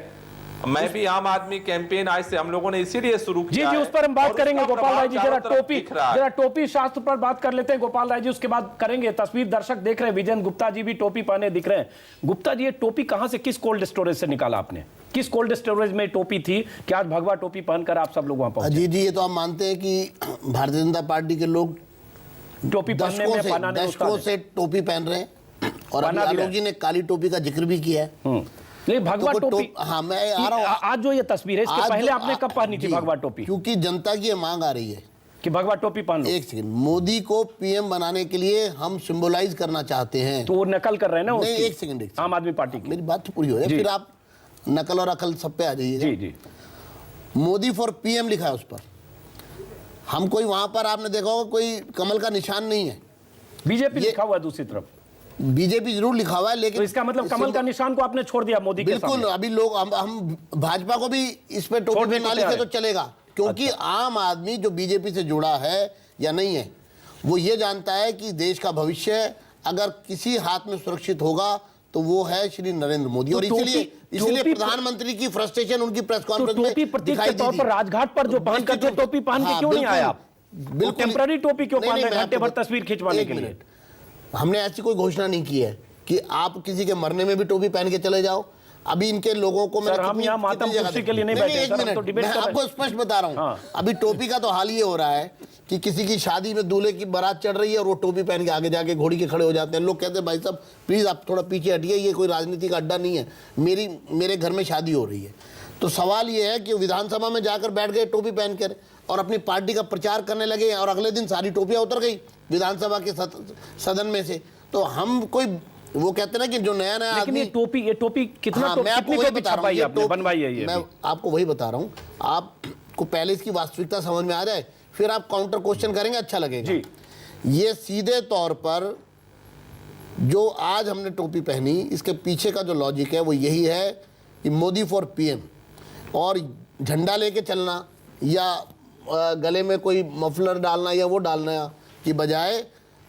मैं भी आम आदमी कैंपेन आज से हम लोगों ने इसीलिए शुरू किया। जी, उस पर हम बात करेंगे। गोपाल राय जी, जरा टोपी शास्त्र पर बात कर लेते हैं गोपाल राय जी, उसके बाद करेंगे। तस्वीर दर्शक देख रहे हैं, विजेंद्र गुप्ता जी भी टोपी पहने दिख रहे हैं। गुप्ता जी, ये टोपी कहां से, किस कोल्ड स्टोरेज से निकाला आपने? किस कोल्ड स्टोरेज में टोपी थी कि आज भगवा टोपी पहनकर आप सब लोग वहां पहुंचे? जी, ये तो आप मानते हैं कि भारतीय जनता पार्टी के लोग टोपी दशकों से टोपी पहन रहे हैं और आलोक जी ने काली टोपी का जिक्र भी किया है। नहीं, भगवा टोपी, हाँ मैं आ रहा हूँ। आज जो ये तस्वीर है, इसके पहले आपने कब पहनी थी भगवा टोपी? क्योंकि जनता की मांग आ रही है कि भगवा टोपी पहन लो। एक सेकंड, मोदी को पीएम बनाने के लिए हम सिंबलाइज करना चाहते हैं। तो वो नकल कर रहे हैं ना? नहीं, एक सेकंड, आम आदमी पार्टी की। मेरी बात तो पूरी हो जाए, फिर आप नकल और अकल सब पे आ जाइए। जी जी। मोदी फॉर पीएम लिखा है उस पर। हम कोई वहां पर आपने देखा होगा कोई कमल का निशान नहीं है। बीजेपी लिखा हुआ है दूसरी तरफ। बीजेपी जरूर लिखा हुआ है, लेकिन तो इसका मतलब कमल का निशान को आपने छोड़ दिया मोदी के सामने। बिल्कुल। अभी लोग हम भाजपा को भी इस पे टोपी पे ना लिखे तो चलेगा, क्योंकि आम आदमी जो बीजेपी से जुड़ा है या नहीं है, वो ये जानता है कि देश का भविष्य अगर किसी हाथ में सुरक्षित होगा तो वो है श्री नरेंद्र मोदी। और इसलिए प्रधानमंत्री की फ्रस्ट्रेशन उनकी प्रेस कॉन्फ्रेंस में प्रतीक के तौर पर राजघाट पर जो पहन कर टोपी पहन के क्यों नहीं आए आप? बिल्कुल टेम्पररी टोपी क्यों पहन रहे, घंटे भर तस्वीर खिंचवाने के लिए? हमने ऐसी कोई घोषणा नहीं की है कि आप किसी के मरने में भी टोपी पहन के चले जाओ। अभी इनके लोगों को सर, हम यहाँ मातम कुर्सी के लिए नहीं बैठे। एक मिनट, मैं आपको स्पष्ट बता रहा हूँ। अभी टोपी का तो हाल ये हो रहा है कि किसी की शादी में दूल्हे की बारात चढ़ रही है और वो टोपी पहन के आगे जाके घोड़ी के खड़े हो जाते हैं। लोग कहते हैं भाई साहब प्लीज आप थोड़ा पीछे हटिए, ये कोई राजनीति का अड्डा नहीं है, मेरे घर में शादी हो रही है। तो सवाल ये है कि विधानसभा में जाकर बैठ गए टोपी पहन कर और अपनी पार्टी का प्रचार करने लगे और अगले दिन सारी टोपियां उतर गई विधानसभा के सदन में से। तो हम कोई, वो कहते हैं ना कि जो नया आदमी, ये टोपी कितना, मैं आपको वही बता रहा हूँ, बनवाई है ये, मैं आपको वही बता रहा हूँ। आपको पहले इसकी वास्तविकता समझ में आ जाए, फिर आप काउंटर क्वेश्चन करेंगे, अच्छा लगेगा जी। ये सीधे तौर पर जो आज हमने टोपी पहनी, इसके पीछे का जो लॉजिक है वो यही है कि मोदी फॉर पीएम, और झंडा लेके चलना या गले में कोई मफलर डालना या वो डालना की बजाय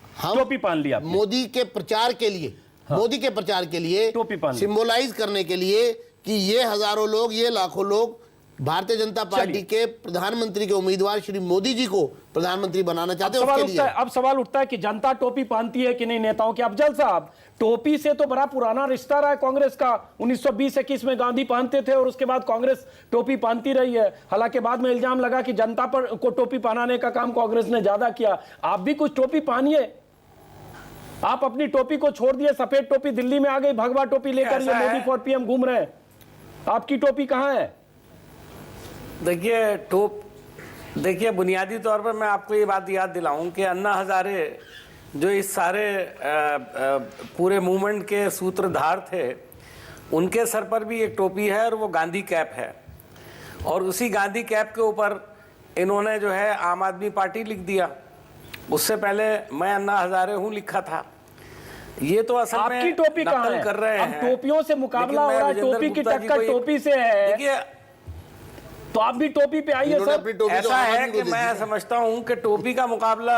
हम टोपी पहन लिया मोदी के प्रचार के लिए मोदी के प्रचार के लिए, टोपी पहन, सिंबलाइज करने के लिए कि ये हजारों लोग, ये लाखों लोग भारतीय जनता पार्टी के प्रधानमंत्री के उम्मीदवार श्री मोदी जी को प्रधानमंत्री बनाना चाहते हैं। उसके लिए अब सवाल उठता है कि जनता टोपी पहनती है कि नहीं नेताओं के। अफजल साहब, टोपी से तो बड़ा पुराना रिश्ता रहा है कांग्रेस का। 1920-21 में गांधी पहनते थे और उसके बाद कांग्रेस टोपी पहनती रही है। हालांकि बाद में इल्जाम लगा कि जनता पर को टोपी पहनाने का काम कांग्रेस ने ज्यादा किया। आप भी कुछ टोपी पहनिए। आप अपनी टोपी को छोड़ दिए, सफेद टोपी दिल्ली में आ गई, भगवा टोपी लेकर ये मोदी फॉर पीएम घूम रहे हैं। आपकी टोपी कहां है? देखिए बुनियादी तौर पर मैं आपको ये बात याद दिलाऊं कि अन्ना हजारे जो इस सारे पूरे मूवमेंट के सूत्रधार थे, उनके सर पर भी एक टोपी है और वो गांधी कैप है। और उसी गांधी कैप के ऊपर इन्होंने जो है आम आदमी पार्टी लिख दिया। उससे पहले मैं अन्ना हजारे हूं लिखा था। ये तो असल में आपकी टोपी कहां है? कर रहे हैं। अब टोपियों से मुकाबला हो रहा है, टोपी की टक्कर टोपी से है। देखिए, तो आप भी टोपी पे आइए सर। ऐसा है कि मैं समझता हूं कि टोपी का मुकाबला,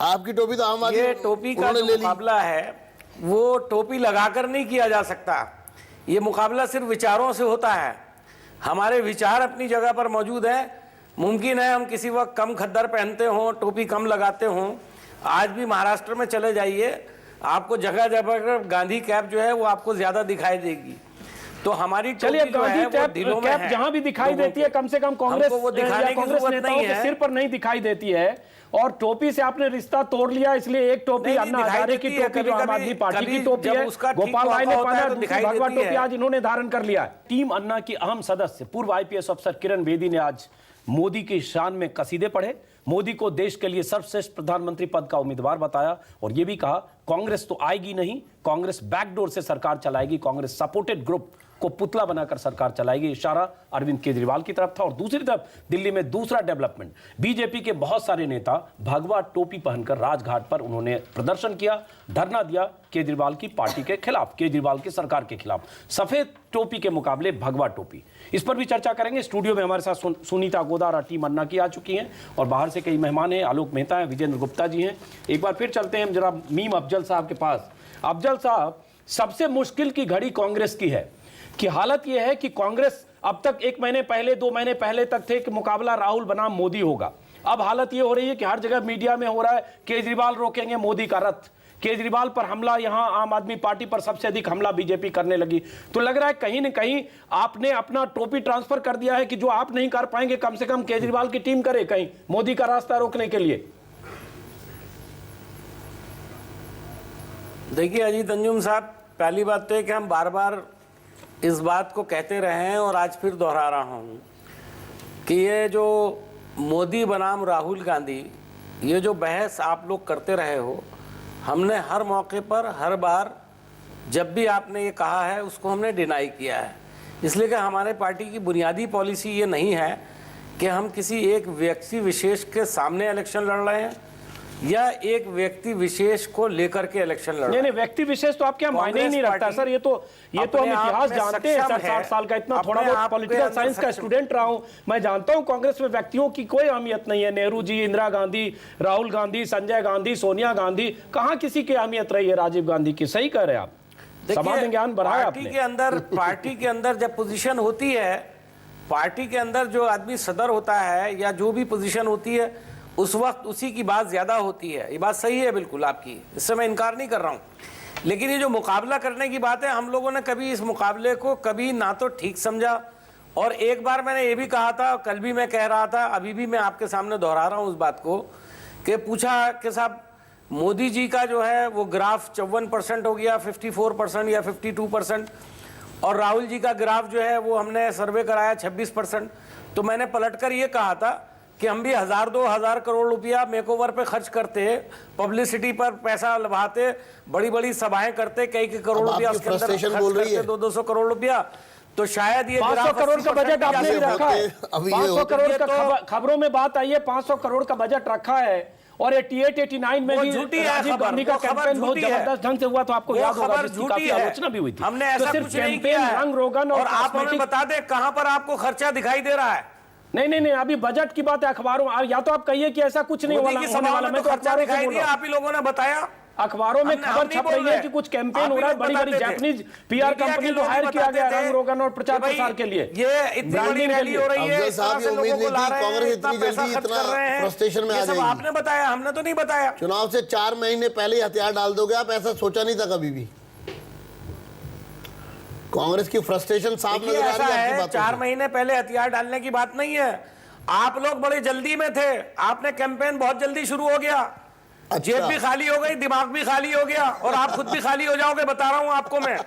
आपकी टोपी तो आम आदमी, ये टोपी का जो मुकाबला है वो टोपी लगाकर नहीं किया जा सकता। ये मुकाबला सिर्फ विचारों से होता है। हमारे विचार अपनी जगह पर मौजूद है। मुमकिन है हम किसी वक्त कम खद्दर पहनते हों, टोपी कम लगाते हों। आज भी महाराष्ट्र में चले जाइए, आपको जगह जगह पर गांधी कैप जो है वो आपको ज्यादा दिखाई देगी। तो हमारी चलिए, गांधी कैप जहां भी दिखाई देती है, कम से कम कांग्रेस नेताओं के सिर पर नहीं दिखाई देती है। और टोपी से आपने रिश्ता तोड़ लिया, इसलिए एक टोपी अन्ना हजारे की टोपी जो आम आदमी पार्टी की टोपी है, गोपाल राय ने पहना, दूसरी भगवा टोपी आज इन्होंने धारण कर लिया। टीम अन्ना की अहम सदस्य पूर्व आईपीएस अफसर किरण बेदी ने आज मोदी की शान में कसीदे पढ़े, मोदी को देश के लिए सर्वश्रेष्ठ प्रधानमंत्री पद का उम्मीदवार बताया और यह भी कहा कांग्रेस तो आएगी नहीं, कांग्रेस बैकडोर से सरकार चलाएगी, कांग्रेस सपोर्टेड ग्रुप को पुतला बनाकर सरकार चलाएगी। इशारा अरविंद केजरीवाल की तरफ था। और दूसरी तरफ दिल्ली में दूसरा डेवलपमेंट, बीजेपी के बहुत सारे नेता भगवा टोपी पहनकर राजघाट पर उन्होंने प्रदर्शन किया, धरना दिया केजरीवाल की पार्टी के खिलाफ, केजरीवाल की सरकार के खिलाफ। सफेद टोपी के मुकाबले भगवा टोपी, इस पर भी चर्चा करेंगे। स्टूडियो में हमारे साथ सुनीता गोदार और टीम अन्ना की आ चुकी हैं और बाहर से कई मेहमान हैं, आलोक मेहता हैं, विजेंद्र गुप्ता जी हैं। एक बार फिर चलते हैं जरा मीम अफजल साहब के पास। अफजल साहब, सबसे मुश्किल की घड़ी कांग्रेस की है कि हालत यह है कि कांग्रेस अब तक 1 महीने पहले 2 महीने पहले तक थे कि मुकाबला राहुल बनाम मोदी होगा। अब हालत यह हो रही है कि हर जगह मीडिया में हो रहा है केजरीवाल रोकेंगे मोदी का रथ, केजरीवाल पर हमला, यहां आम आदमी पार्टी पर सबसे अधिक हमला बीजेपी करने लगी। तो लग रहा है कहीं न कहीं आपने अपना टोपी ट्रांसफर कर दिया है कि जो आप नहीं कर पाएंगे कम से कम केजरीवाल की टीम करे कहीं मोदी का रास्ता रोकने के लिए। देखिए अजीत अंजुम साहब, पहली बात तो है कि हम बार बार इस बात को कहते रहे हैं और आज फिर दोहरा रहा हूं कि ये जो मोदी बनाम राहुल गांधी, ये जो बहस आप लोग करते रहे हो, हमने हर मौके पर हर बार जब भी आपने ये कहा है उसको हमने डिनाई किया है। इसलिए कि हमारे पार्टी की बुनियादी पॉलिसी ये नहीं है कि हम किसी एक व्यक्ति विशेष के सामने इलेक्शन लड़ रहे हैं या एक व्यक्ति विशेष को लेकर के इलेक्शन लड़ रहे हैं। नहीं, व्यक्ति विशेष तो आपके मायने ही नहीं रखता सर। ये तो हम इतिहास जानते हैं सर, 60 साल का इतना थोड़ा बहुत पॉलिटिकल साइंस का स्टूडेंट रहा हूं, मैं जानता हूं कांग्रेस में व्यक्तियों की कोई अहमियत नहीं है। नेहरू जी, इंदिरा गांधी, राहुल गांधी, संजय गांधी, सोनिया गांधी, कहां किसी की अहमियत रही है राजीव गांधी की। सही कह रहे हैं आप, समाज में ज्ञान बढ़ाया आपने। पार्टी के अंदर जब पोजीशन होती है, पार्टी के अंदर जो आदमी सदर होता है या जो भी पोजीशन होती है, उस वक्त उसी की बात ज्यादा होती है। ये बात सही है बिल्कुल आपकी, इससे मैं इनकार नहीं कर रहा हूं। लेकिन ये जो मुकाबला करने की बात है, हम लोगों ने कभी इस मुकाबले को कभी ना तो ठीक समझा, और एक बार मैंने ये भी कहा था, कल भी मैं कह रहा था, अभी भी मैं आपके सामने दोहरा रहा हूं उस बात को, कि पूछा कि साहब मोदी जी का जो है वो ग्राफ 54% हो गया, 54% या 52%, और राहुल जी का ग्राफ जो है वो हमने सर्वे कराया 26%। तो मैंने पलटकर ये कहा था कि हम भी 1000-2000 करोड़ रुपया मेकओवर पे खर्च करते, पब्लिसिटी पर पैसा लगाते, बड़ी बड़ी सभाएं करते, कई करोड़ रुपया उसके अंदर खर्च करते, 200-200 करोड़ रुपया, तो शायद ये 500 करोड़ का बजट आपने भी रखा है। 500 करोड़ का खबरों में बात आई है, 500 करोड़ का बजट रखा है। और 88-89 में भी राजीव गांधी का कैंपेन बहुत जबरदस्त ढंग से हुआ, तो आपको याद होगा जिसकी काफी आलोचना भी हुई थी। हमने ऐसा कुछ नहीं किया, रंग रोगन और आप हमें बता दें कहां पर आपको खर्चा दिखाई दे रहा है। नहीं, अभी बजट की बात है, अखबारों, या तो आप कहिए कि ऐसा कुछ नहीं होने वाला, मैं तो खर्चा दिखाई दिया, आप ही लोगों ने बताया। अखबारों में खबर छप रही है कि कुछ कैंपेन हो रहा है, बड़ी बड़ी जापानीज पीआर कंपनी को हायर किया गया रंग रोगन और प्रचार प्रसार के लिए। ये इतनी बड़ी रैली हो रही है, साहब ये उम्मीद नहीं थी कांग्रेस इतनी जल्दी इतना फ्रस्ट्रेशन में आ जाएगी। आपने बताया, हमने तो नहीं बताया। चुनाव से 4 महीने पहले हथियार डाल दोगे आप, ऐसा सोचा नहीं था कभी भी। कांग्रेस की फ्रस्ट्रेशन साफ नजर आ रही है आपकी बातों से। 4 महीने पहले हथियार डालने की बात नहीं है, आप लोग बड़ी जल्दी में थे, आपने कैंपेन बहुत जल्दी शुरू हो गया, जेब भी खाली हो गई, दिमाग भी खाली हो गया, और आप खुद भी खाली हो जाओगे, बता रहा हूं आपको मैं।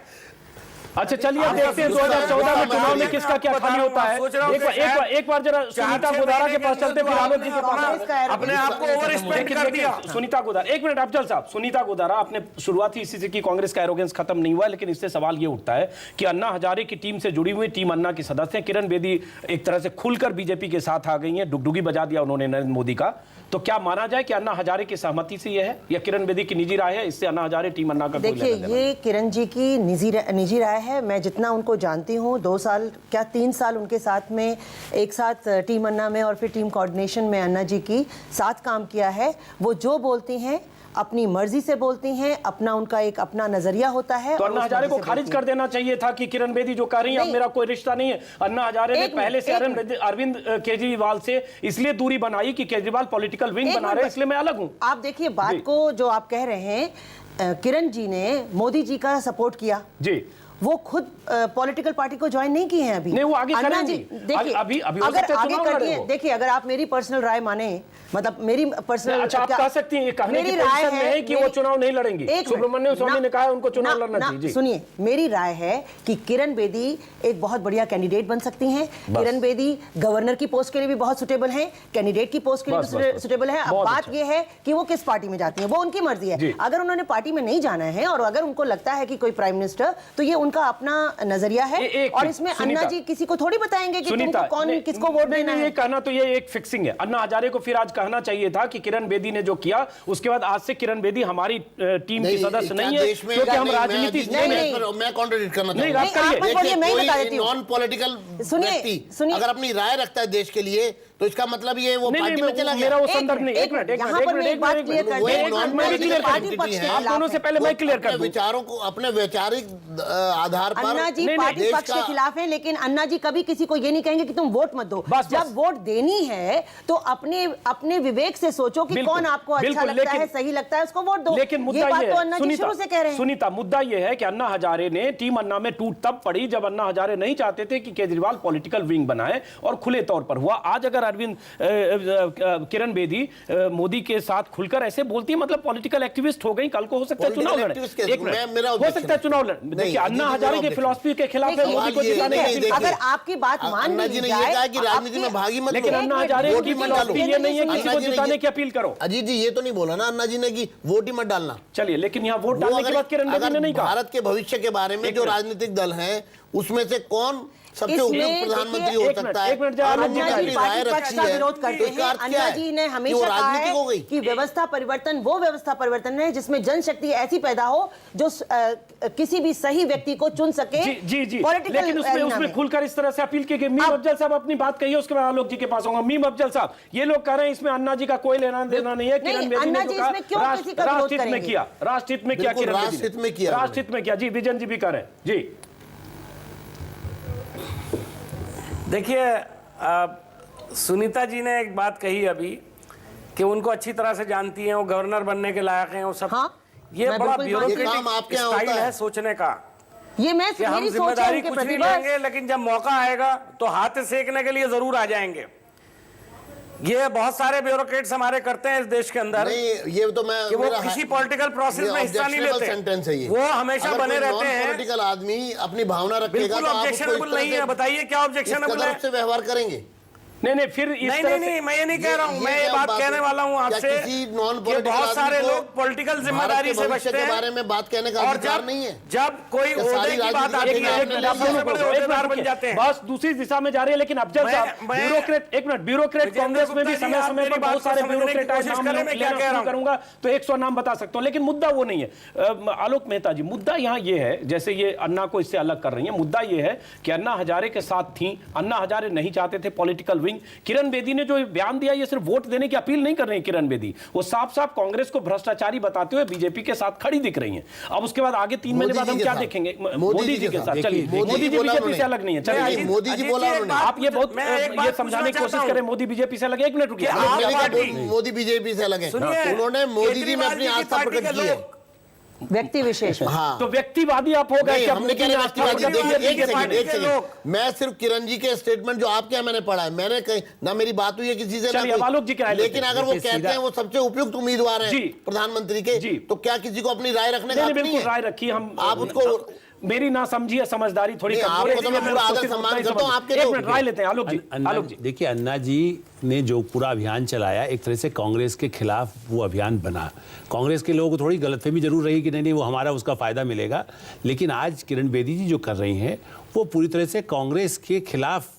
अच्छा चलिए अब देखते हैं 2014 में चुनाव में किसका क्या खाली होता है। एक बार जरा सुनीता गोदारा के पास चलते फिर आलोक जी के पास। अपने आप को ओवर स्पेंड कर दिया। सुनीता गोदारा, एक मिनट अफजल साहब, सुनीता गोदारा, आपने शुरुआत ही इसी से की कांग्रेस का एरोगेंस खत्म नहीं हुआ, लेकिन इससे सवाल ये उठता है कि अन्ना हजारे की टीम से जुड़ी हुई टीम अन्ना की सदस्य किरण बेदी एक तरह से खुलकर बीजेपी के साथ आ गई है, डुगडुगी बजा दिया उन्होंने नरेंद्र मोदी का। तो क्या माना जाए कि अन्ना हजारे की सहमति से यह है या किरण बेदी की निजी राय है, इससे अन्ना हजारे टीम अन्ना का? देखिए ये किरण जी की निजी राय है। मैं जितना उनको जानती हूँ, 2 साल क्या 3 साल उनके साथ में एक साथ टीम अन्ना में और फिर टीम कोऑर्डिनेशन में अन्ना जी की साथ काम किया है। वो जो बोलती हैं अपनी मर्जी से बोलती हैं, अपना उनका एक अपना नजरिया होता है। तो अन्ना हजारे को खारिज कर देना चाहिए था कि किरण बेदी जो कह रही है अब मेरा कोई रिश्ता नहीं है। अन्ना हजारे ने पहले से अरविंद केजरीवाल से इसलिए दूरी बनाई कि केजरीवाल पॉलिटिकल विंग बना रहे हैं, इसलिए मैं अलग हूं। आप देखिए बात को, जो आप कह रहे हैं, किरण जी ने मोदी जी का सपोर्ट किया जी, वो खुद पॉलिटिकल पार्टी को ज्वाइन नहीं की हैं अभी। नहीं, वो आगे करेंगी। देखिए अभी अगर आगे करती है, देखिए अगर आप मेरी पर्सनल राय माने, मतलब मेरी पर्सनल, अच्छा आप कह सकती हैं, ये कहने की पोजीशन में है कि वो चुनाव नहीं लड़ेंगी। सुब्रमण्यम स्वामी ने कहा है उनको चुनाव लड़ना चाहिए। सुनिए, मेरी राय है कि किरण बेदी एक बहुत बढ़िया कैंडिडेट बन सकती हैं। किरण बेदी गवर्नर की पोस्ट के लिए भी बहुत सुटेबल हैं, कैंडिडेट की पोस्ट के लिए भी सुटेबल है। अब बात ये है कि वो किस पार्टी में जाती है, वो उनकी मर्जी है। अगर उन्होंने पार्टी में नहीं जाना है और अगर उनको लगता है कि कोई प्राइम मिनिस्टर, तो ये उनका अपना नजरिया है, और इसमें अन्ना जी किसी को थोड़ी बताएंगे कि तुमको कौन किसको वोट देना है। ये कहना तो ये एक फिक्सिंग है। अन्ना हजारे को फिर आज कहना चाहिए था कि किरण बेदी ने जो किया, उसके बाद आज से किरण बेदी हमारी टीम की सदस्य नहीं है, क्योंकि हम राजनीति मैं कॉन्ट्रडिक्ट करना चाहूंगा। नॉन पॉलिटिकल व्यक्ति अगर अपनी राय रखता है देश के लिए, तो इसका मतलब ये वो पार्टी में चला गया। मेरा वो संदर्भ नहीं। एक मिनट दोनों से पहले मैं क्लियर कर दूं। विचारों को अपने वैचारिक आधार पर अन्ना जी पार्टी पक्ष के खिलाफ है, लेकिन अन्ना जी कभी किसी को ये नहीं कहेंगे कि तुम वोट मत दो। जब वोट देनी है तो अपने विवेक से सोचो कि कौन आपको अच्छा लगता है, सही लगता है, उसको वोट दो। लेकिन मुद्दा ये अन्ना जी शुरू से कह रहे हैं। सुनीता, मुद्दा ये है कि अन्ना हजारे ने, टीम अन्ना में टूट तब पड़ी जब अन्ना हजारे नहीं चाहते थे कि केजरीवाल पॉलिटिकल विंग बनाए, और खुले तौर पर हुआ। आज अगर अरविंद किरण बेदी मोदी के साथ खुलकर ऐसे बोलती है, मतलब पॉलिटिकल एक्टिविस्ट हो गई, कल को हो सकता है चुनाव लड़े। हो सकता है चुनाव लड़े। देखिए अन्ना हजारे की फिलॉसफी के खिलाफ है मोदी को जिताने की। अगर आपकी बात मान ली जाए कि राजनीति में भागी मत, लेकिन अन्ना हजारे की फिलॉसफी ये नहीं है किसी को जिताने की अपील करो। अजीत जी ये तो नहीं बोला ना अन्ना जी ने कि वोट ही मत डालना। चलिए, लेकिन यहाँ वोट डालने के बाद किरण बेदी ने नहीं कहा। भारत के भविष्य के बारे में जो राजनीतिक दल हैं, उसमें से कौन सबसे उपयुक्त प्रधानमंत्री हो सकता है? अन्ना जी ने हमेशा कहा है कि व्यवस्था परिवर्तन वो व्यवस्था परिवर्तन है जिसमें जनशक्ति ऐसी पैदा हो जो किसी भी सही व्यक्ति को चुन सके। जी जी, लेकिन उसमें खुलकर इस तरह से अपील की गई। मीम अफजल साहब अपनी बात कही, उसके बाद आलोक जी के पास आऊंगा। मीम अफजल साहब, ये लोग कह रहे हैं इसमें अन्ना जी का कोई लेना देना नहीं है। किरण बेदी ने राष्ट्रहित में किया, राष्ट्रहित में किया, राष्ट्रहित में किया। जी विजन जी भी कह रहे हैं। जी देखिए, सुनीता जी ने एक बात कही अभी कि उनको अच्छी तरह से जानती हैं, वो गवर्नर बनने के लायक हैं, वो सब। ये बड़ा ब्यूरोक्रेटिक स्टाइल है सोचने का। ये मैं हम जिम्मेदारी कुछ नहीं लेंगे, लेकिन जब मौका आएगा तो हाथ सेकने के लिए जरूर आ जाएंगे। ये बहुत सारे ब्यूरोक्रेट्स हमारे करते हैं इस देश के अंदर। नहीं, ये तो मैं कि वो किसी पॉलिटिकल प्रोसेस में हिस्सा नहीं लेते। सेंटेंस है ये। वो हमेशा बने रहते हैं। पॉलिटिकल आदमी अपनी भावना रखेगा बिल्कुल ऑब्जेक्शनेबल नहीं है। बताइए क्या ऑब्जेक्शनेबल है? से व्यवहार करेंगे। नहीं, फिर नहीं, मैं ये नहीं कह रहा हूँ। मैं ये बात कहने वाला हूँ आपसे कि बहुत सारे लोग पॉलिटिकल जिम्मेदारी से बचते हैं, बारे में बात कहने का अधिकार नहीं है। जब कोई ओहदे की बात आती है बन जाते हैं। बस दूसरी दिशा में जा रहे हैं। लेकिन अफजल साहब, ब्यूरोक्रेट, एक मिनट, ब्यूरोक्रेट कांग्रेस में भी समय समय पर बहुत सारे ब्यूरोक्रेट आए, करूंगा तो 100 नाम बता सकता हूं, लेकिन मुद्दा वो नहीं है। आलोक मेहता जी, मुद्दा यहाँ ये है, जैसे ये अन्ना को इससे अलग कर रही है, मुद्दा ये है कि अन्ना हजारे के साथ थी, अन्ना हजारे नहीं चाहते थे पॉलिटिकल फॉलोइंग। किरण बेदी ने जो बयान दिया, ये सिर्फ वोट देने की अपील नहीं कर रही है किरण बेदी, वो साफ साफ कांग्रेस को भ्रष्टाचारी बताते हुए बीजेपी के साथ खड़ी दिख रही हैं। अब उसके बाद आगे 3 महीने बाद हम क्या देखेंगे? मोदी जी के साथ। चलिए, मोदी जी बीजेपी से अलग नहीं है। चलिए, मोदी जी बोला उन्होंने, आप ये बहुत ये समझाने की कोशिश करें मोदी बीजेपी से अलग है। 1 मिनट रुकिए, मोदी बीजेपी से अलग है। उन्होंने मोदी जी में अपनी आस्था प्रकट की है, व्यक्ति विशेष। हाँ, तो व्यक्तिवादी आप हो गए। हमने क्या एक सेकंड, मैं सिर्फ किरण जी के स्टेटमेंट जो आपके यहाँ मैंने पढ़ा है, मैंने कहीं ना मेरी बात हुई है किसी से, लेकिन अगर वो कहते हैं वो सबसे उपयुक्त उम्मीदवार हैं प्रधानमंत्री के, तो क्या किसी को अपनी राय रखने का हक नहीं है? राय रखी हम, आप उसको, मेरी ना समझिए समझदारी थोड़ी कम राय लेते हैं। आलोक जी, देखिए, अन्ना जी ने जो पूरा अभियान चलाया, एक तरह से कांग्रेस के खिलाफ वो अभियान बना। कांग्रेस के लोगों को थोड़ी गलतफहमी जरूर रही कि नहीं वो हमारा उसका फायदा मिलेगा, लेकिन आज किरण बेदी जी जो कर रही हैं वो पूरी तरह से कांग्रेस के खिलाफ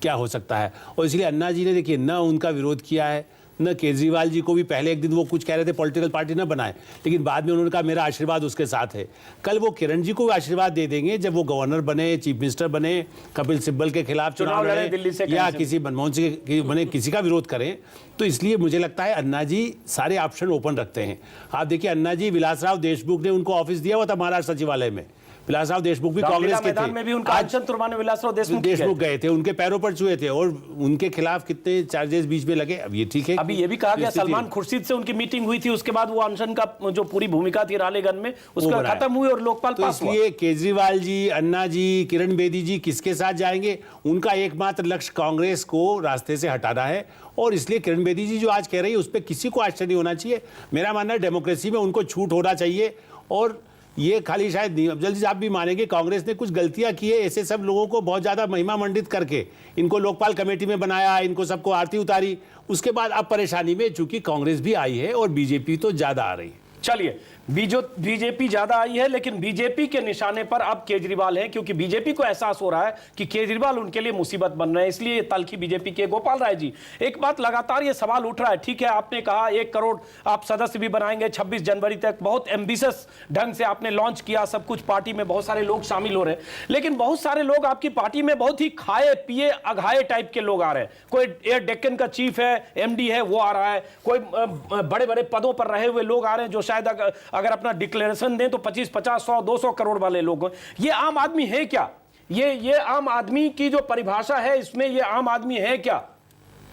क्या हो सकता है। और इसलिए अन्ना जी ने, देखिए, न उनका विरोध किया है, न केजरीवाल जी को भी पहले एक दिन वो कुछ कह रहे थे पॉलिटिकल पार्टी ना बनाए, लेकिन बाद में उन्होंने कहा मेरा आशीर्वाद उसके साथ है। कल वो किरण जी को आशीर्वाद दे देंगे जब वो गवर्नर बने, चीफ मिनिस्टर बने, कपिल सिब्बल के खिलाफ चुनाव लड़े दिल्ली से, या किसी मनमोहन सिंह बने, किसी का विरोध करें। तो इसलिए मुझे लगता है अन्ना जी सारे ऑप्शन ओपन रखते हैं। आप देखिए, अन्ना जी, विलासराव देशमुख ने उनको ऑफिस दिया हुआ था महाराष्ट्र सचिवालय में। विलासराव देशमुख भी कांग्रेस के थे, में भी उनका अनशन तुड़वाने विलासराव देशमुख गए थे, उनके पैरों पर छुए थे और उनके खिलाफ कितने चार्जेस बीच में लगे। अब ये ठीक है, अभी ये भी कहा गया सलमान खुर्शीद से उनकी मीटिंग हुई थी, उसके बाद वो अनशन का जो पूरी भूमिका थी रालेगंज में उसका खत्म हुई और लोकपाल पास हुआ। इसलिए केजरीवाल जी, अन्ना जी, किरण बेदी जी किसके साथ जाएंगे? उनका एकमात्र लक्ष्य कांग्रेस को रास्ते से हटाना है। और इसलिए किरण बेदी जी जो आज कह रही है उस पर किसी को आश्चर्य नहीं होना चाहिए। मेरा मानना है डेमोक्रेसी में उनको छूट होना चाहिए। और ये खाली शायद नहीं, अब जल्दी से आप भी मानेंगे, कांग्रेस ने कुछ गलतियां की है, ऐसे सब लोगों को बहुत ज्यादा महिमा मंडित करके इनको लोकपाल कमेटी में बनाया, इनको सबको आरती उतारी, उसके बाद अब परेशानी में चूंकि कांग्रेस भी आई है और बीजेपी तो ज्यादा आ रही है। चलिए, बीजेपी ज्यादा आई है, लेकिन बीजेपी के निशाने पर अब केजरीवाल है, क्योंकि बीजेपी को एहसास हो रहा है कि केजरीवाल उनके लिए मुसीबत बन रहे हैं। इसलिए ये तलखी बीजेपी के। गोपाल राय जी, एक बात लगातार ये सवाल उठ रहा है, ठीक है आपने कहा 1 करोड़ आप सदस्य भी बनाएंगे 26 जनवरी तक, बहुत एम्बिशियस ढंग से आपने लॉन्च किया सब कुछ, पार्टी में बहुत सारे लोग शामिल हो रहे हैं, लेकिन बहुत सारे लोग आपकी पार्टी में बहुत ही खाए पिए अघाए टाइप के लोग आ रहे हैं। कोई एयर डेक्कन का चीफ है, एमडी है, वो आ रहा है, कोई बड़े बड़े पदों पर रहे हुए लोग आ रहे हैं जो शायद अगर अपना डिक्लेरेशन दें तो 25, 50, 100, 200 करोड़ वाले लोग। ये आम आदमी है क्या? ये आम आदमी की जो परिभाषा है इसमें ये आम आदमी है क्या,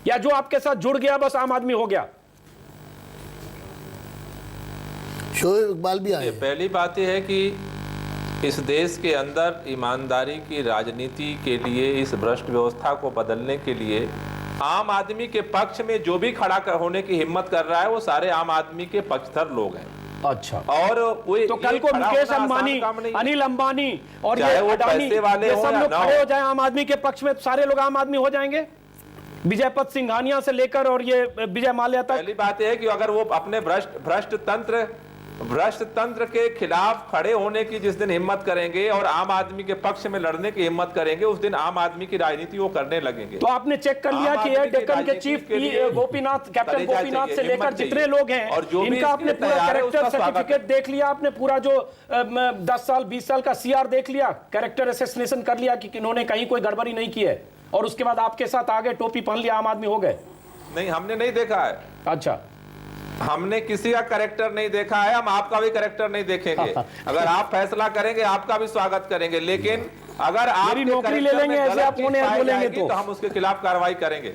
या जो आपके साथ जुड़ गया बस आम आदमी हो गया? शोएब इकबाल भी आए। पहली बात यह है कि इस देश के अंदर ईमानदारी की राजनीति के लिए, इस भ्रष्ट व्यवस्था को बदलने के लिए आम आदमी के पक्ष में जो भी खड़ा होने की हिम्मत कर रहा है वो सारे आम आदमी के पक्षधर लोग हैं। अच्छा, और तो कल को मुकेश अंबानी, अनिल अंबानी और ये अडानी, वाले ये सब लोग खड़े हो जाए आम आदमी के पक्ष में, सारे लोग आम आदमी हो जाएंगे, विजय पथ सिंघानिया से लेकर और ये विजय माल्या तक। पहली बात यह है कि अगर वो अपने भ्रष्ट तंत्र के खिलाफ खड़े होने की जिस दिन हिम्मत करेंगे और आम आदमी के पक्ष में लड़ने की हिम्मत करेंगे, उस दिन आम आदमी की राजनीति वो करने लगेंगे। तो आपने चेक कर लिया कि एयर डेक्कन के चीफ गोपीनाथ, कैप्टन गोपीनाथ से लेकर जितने लोग हैं और जो इनका आपने पूरा कैरेक्टर सर्टिफिकेट देख लिया, आपने पूरा जो 10 साल 20 साल का सीआर देख लिया, कैरेक्टर असेसिनेशन कर लिया कि इन्होंने कहीं कोई गड़बड़ी नहीं की है, और उसके बाद आपके साथ आगे टोपी पहन लिया, आम आदमी हो गए? नहीं, हमने नहीं देखा है। अच्छा, हमने किसी का कैरेक्टर नहीं देखा है, हम आपका भी कैरेक्टर नहीं देखेंगे। अगर आप फैसला करेंगे आपका भी स्वागत करेंगे, लेकिन अगर आप नौकरी ले लेंगे ऐसे आप बोलेंगे तो हम उसके खिलाफ कार्रवाई करेंगे।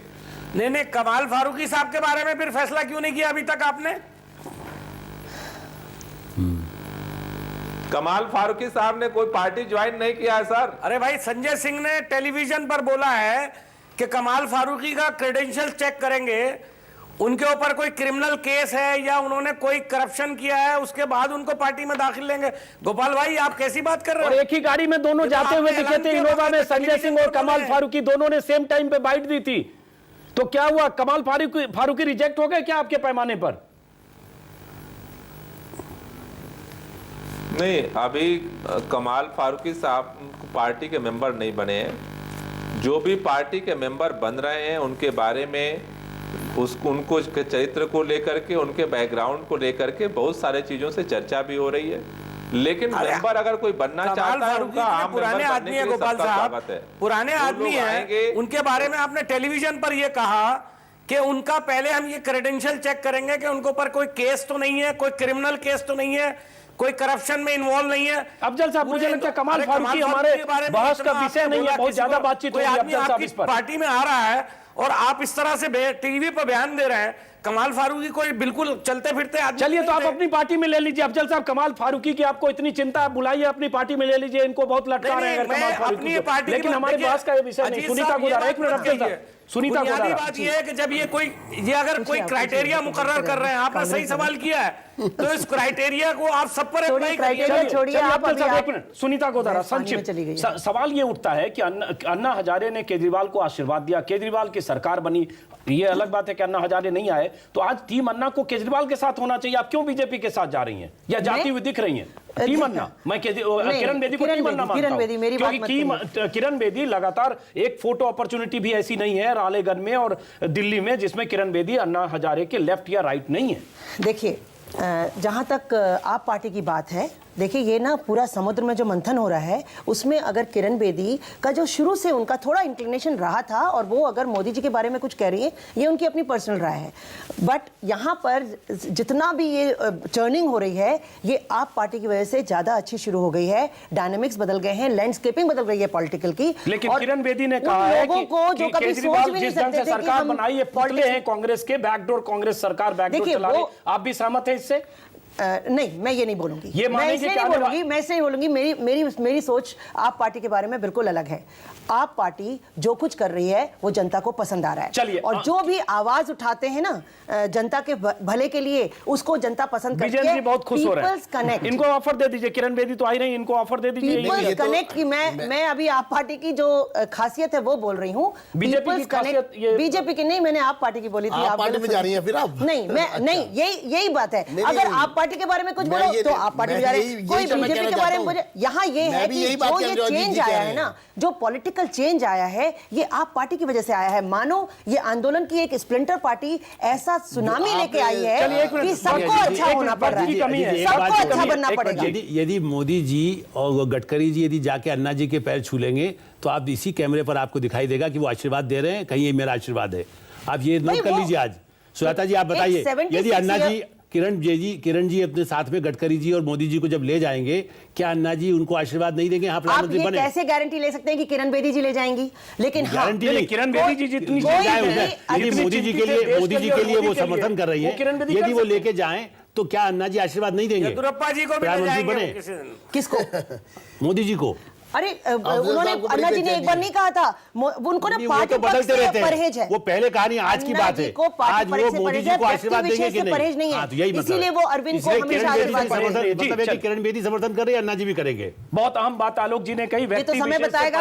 नहीं, कमाल फारूकी साहब के बारे में फिर फैसला क्यों नहीं किया अभी तक आपने? कमाल फारूकी साहब ने कोई पार्टी ज्वाइन नहीं किया है सर। अरे भाई, संजय सिंह ने टेलीविजन पर बोला है कि कमाल फारूकी का क्रेडेंशियल चेक करेंगे, उनके ऊपर कोई क्रिमिनल केस है या उन्होंने कोई करप्शन किया है, उसके बाद उनको पार्टी में दाखिल लेंगे। गोपाल भाई, आप कैसी बात कर रहे हो? एक ही गाड़ी में दोनों जाते हुए दिखे थे इनोवा में, संजय सिंह और कमाल फारूकी दोनों ने सेम टाइम पे बाइट दी थी, तो क्या हुआ? कमाल फारूकी रिजेक्ट हो गए क्या आपके पैमाने पर? नहीं, अभी कमाल फारूकी साहब पार्टी के मेंबर नहीं बने हैं। जो भी पार्टी के मेंबर बन रहे हैं उनके बारे में, उनको चरित्र को लेकर के, उनके बैकग्राउंड को लेकर के बहुत सारे चीज़ों से चर्चा भी हो रही है। लेकिन मेंबर अगर कोई बनना चाहता है, उनका आम पुराने मेंबर आदमी बनने है के लिए गोपाल सबका साहब, स्वागत है। पुराने आदमी है, उनके बारे में आपने टेलीविजन पर यह कहा कि उनका पहले हम ये क्रेडेंशियल चेक करेंगे कि उनके ऊपर कोई केस तो नहीं है, कोई क्रिमिनल केस तो नहीं है, कोई करप्शन में इन्वॉल्व नहीं है। अफजल साहब, मुझे लगता है कमाल फारूकी हमारे बहस का विषय नहीं है, बहुत ज्यादा बातचीत हो रही है अफजल साहब इस पर। पार्टी में आ रहा है और आप इस तरह से टीवी पर बयान दे रहे हैं। कमाल फारूकी कोई बिल्कुल चलते फिरते आदमी। चलिए तो आप अपनी पार्टी में ले लीजिए अफजल साहब, कमाल फारूकी की आपको इतनी चिंता है, बुलाइए अपनी पार्टी में ले लीजिए, इनको बहुत लटका रहे हैं कमाल फारूकी को। लेकिन हमारे बहस का ये विषय नहीं। सुनीता गुदारा, एक मिनट अफजल साहब, सुनीता गुदारा, बात यह है कि जब ये अगर कोई क्राइटेरिया मुकर्रर कर रहे हैं, आपने सही सवाल किया है, तो इस क्राइटेरिया को आप सब पर अप्लाई करिए। सुनीता गुदारा, संक्षिप्त सवाल ये उठता है कि अन्ना हजारे ने केजरीवाल को आशीर्वाद दिया, केजरीवाल की सरकार बनी। ये अलग बात है कि अन्ना हजारे नहीं आए, तो आज टीम अन्ना को केजरीवाल के साथ होना चाहिए। आप क्यों बीजेपी के साथ जा रही हैं या जाती हुई दिख रही हैं? टीम अन्ना, मैं किरण बेदी को टीम अन्ना मानता हूं, क्योंकि किरण बेदी लगातार एक फोटो अपॉर्चुनिटी भी ऐसी नहीं है रालेगंज में और दिल्ली में जिसमें किरण बेदी अन्ना हजारे के लेफ्ट या राइट नहीं है। देखिए, जहां तक आप पार्टी की बात है, देखिए ये ना पूरा समुद्र में जो मंथन हो रहा है, उसमें अगर किरण बेदी का जो शुरू से उनका थोड़ा इंक्लिनेशन रहा था और वो अगर मोदी जी के बारे में कुछ कह रही है, ये उनकी अपनी पर्सनल राय है। बट यहाँ पर जितना भी ये टर्निंग हो रही है, ये आप पार्टी की वजह से ज़्यादा अच्छी शुरू हो गई है। डायनामिक्स बदल गए हैं, लैंडस्केपिंग बदल गई है पॉलिटिकल की। लेकिन किरण बेदी ने कहा है कि केजरीवाल जिस ढंग से सरकार बनाई है, पुतले हैं कांग्रेस के, बैकडोर कांग्रेस सरकार बैकडोर चला रही है। आप भी सहमत हैं इससे? नहीं, मैं ये नहीं बोलूंगी, मैं इसलिए नहीं बोलूंगी। मेरी सोच आप पार्टी के बारे में बिल्कुल अलग है। आप पार्टी जो कुछ कर रही है वो जनता को पसंद आ रहा है। चलिए, और जो भी आवाज उठाते हैं ना जनता के भले के लिए, उसको जनता पसंद करती है। बहुत खुश हो रहे हैं। कनेक्ट, इनको ऑफर दे दीजिए। किरण बेदी तो आई नहीं, इनको ऑफर दे दीजिए। पीपल्स कनेक्ट की मैं अभी आप पार्टी की जो खासियत है वो बोल रही हूँ। बीजेपी की नहीं, मैंने आप पार्टी की बोली थी। आप पार्टी में जा रही हैं फिर आप? नहीं, यही बात है। अगर आप पार्टी के बारे में कुछ बोलो तो आप पार्टी में जा रहे हैं, कोई बीजेपी के बारे में बोले। यहाँ ये है कि जो ये चेंज आया है ना, जो पॉलिटिकल चेंज आया है, ये आप पार्टी की वजह से आया है। मानो ये आंदोलन की एक स्प्लिंटर पार्टी ऐसा सुनामी लेके आई है कि सबको अच्छा होना पड़ रहा है, सबको अच्छा बनना पड़ेगा। यदि मोदी जी और गडकरी जी यदि जाके अन्ना जी के पैर छू लेंगे, तो आप इसी कैमरे पर आपको दिखाई देगा कि वो आशीर्वाद दे रहे हैं, कहीं ये मेरा आशीर्वाद है। आप ये नोट कर लीजिए। आज सुजाता जी आप बताइए, यदि अन्ना जी किरण जी अपने साथ में गडकरी जी और मोदी जी को जब ले जाएंगे, क्या अन्ना जी उनको आशीर्वाद नहीं देंगे? आप ये कैसे गारंटी ले सकते हैं कि किरण बेदी जी ले जाएंगी? लेकिन गारंटी नहीं, किरण बेदी जी जितनी मोदी जी के लिए वो समर्थन कर रही है, यदि वो लेके जाएं तो क्या अन्ना जी आशीर्वाद नहीं देंगे? येदियुरप्पा जी को प्रधानमंत्री बने? किसको? मोदी जी को। अरे उन्होंने, अन्ना जी ने एक बार नहीं कहा था, उनको ना पार्टी बदलते रहते हैं, परहेज है। वो पहले कहानी आज की बात है। आज वो मोदी जी को आशीर्वाद देंगे कि परहेज नहीं है, इसीलिए वो अरविंद को हमेशा आशीर्वाद देंगे। किरण बेदी समर्थन कर रही है, अन्ना जी भी करेंगे। बहुत अहम बात आलोक जी ने कही, व्यक्ति समय बताएगा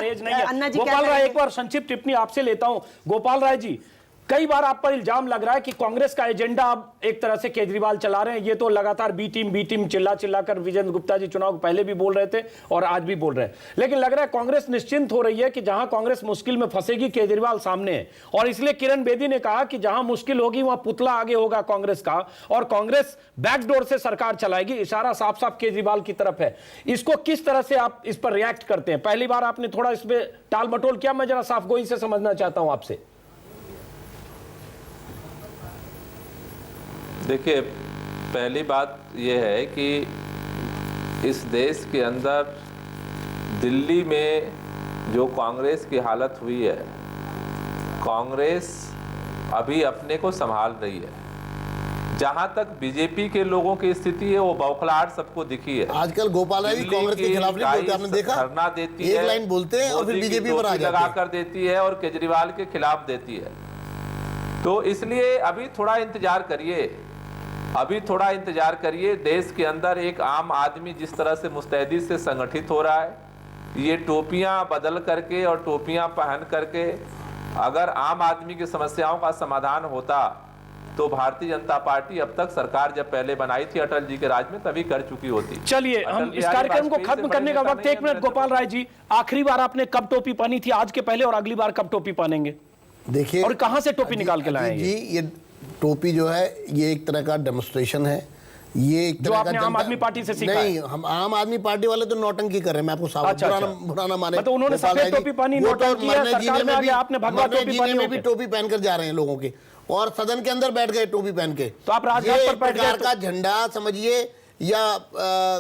अन्ना जी। गोपाल राय, एक बार संक्षिप्त टिप्पणी आपसे लेता हूं। गोपाल राय जी, कई बार आप पर इल्जाम लग रहा है कि कांग्रेस का एजेंडा अब एक तरह से केजरीवाल चला रहे हैं। ये तो लगातार बी टीम चिल्ला कर विजेंद्र गुप्ता जी चुनाव पहले भी बोल रहे थे और आज भी बोल रहे हैं। लेकिन लग रहा है कांग्रेस निश्चिंत हो रही है कि जहां कांग्रेस मुश्किल में फंसेगी, केजरीवाल सामने है। और इसलिए किरण बेदी ने कहा कि जहां मुश्किल होगी वहां पुतला आगे होगा कांग्रेस का, और कांग्रेस बैकडोर से सरकार चलाएगी। इशारा साफ साफ केजरीवाल की तरफ है। इसको किस तरह से आप इस पर रिएक्ट करते हैं? पहली बार आपने थोड़ा इस पर टाल मटोल किया, मैं जरा साफ गोई से समझना चाहता हूं आपसे। देखिए, पहली बात यह है कि इस देश के अंदर दिल्ली में जो कांग्रेस की हालत हुई है, कांग्रेस अभी अपने को संभाल रही है। जहां तक बीजेपी के लोगों की स्थिति है, वो बौखलाहट सबको दिखी है। आजकल गोपाल राय कांग्रेस के खिलाफ नहीं बोलते, आपने देखा? धरना देती है, एक लाइन बोलते हैं और फिर बीजेपी पर आ जाते हैं, लगा कर देती है और केजरीवाल के खिलाफ देती है। तो इसलिए अभी थोड़ा इंतजार करिए। देश के अंदर एक आम आदमी जिस तरह से मुस्तैदी से संगठित हो रहा है, ये टोपियां बदल करके और टोपियां पहन करके अगर आम आदमी की समस्याओं का समाधान होता तो भारतीय जनता पार्टी अब तक सरकार जब पहले बनाई थी अटल जी के राज में, तभी कर चुकी होती। चलिए, हम इस कार्यक्रम को खत्म करने का वक्त। 1 मिनट गोपाल राय जी, आखिरी बार आपने कब टोपी पहनी थी आज के पहले, और अगली बार कब टोपी पहनेंगे? देखिए, और कहां से टोपी निकाल के लाएंगे? जी, ये टोपी जो है ये एक तरह का डेमोन्स्ट्रेशन है। ये एक जो तरह आपने का आम आदमी पार्टी से सीखा नहीं, है? हम आम आदमी पार्टी वाले तो नौटंकी कर रहे हैं, मैं आपको साफ अच्छा, बुरा ना माने। मतलब उन्होंने गोपाल सफेद राय जी, टोपी पहनी, वो तो नौटंकी है, मरने सरकार जीने में आ भी- गया, आपने भगवा मरने टोपी जीने पहनी में होगी। भी टोपी पहनकर जा रहे हैं लोगों के, और सदन के अंदर बैठ गए टोपी पहन के। तो आप राजघाट ये पर एक बैठ गए प्रकार तो- का झंडा समझिए, या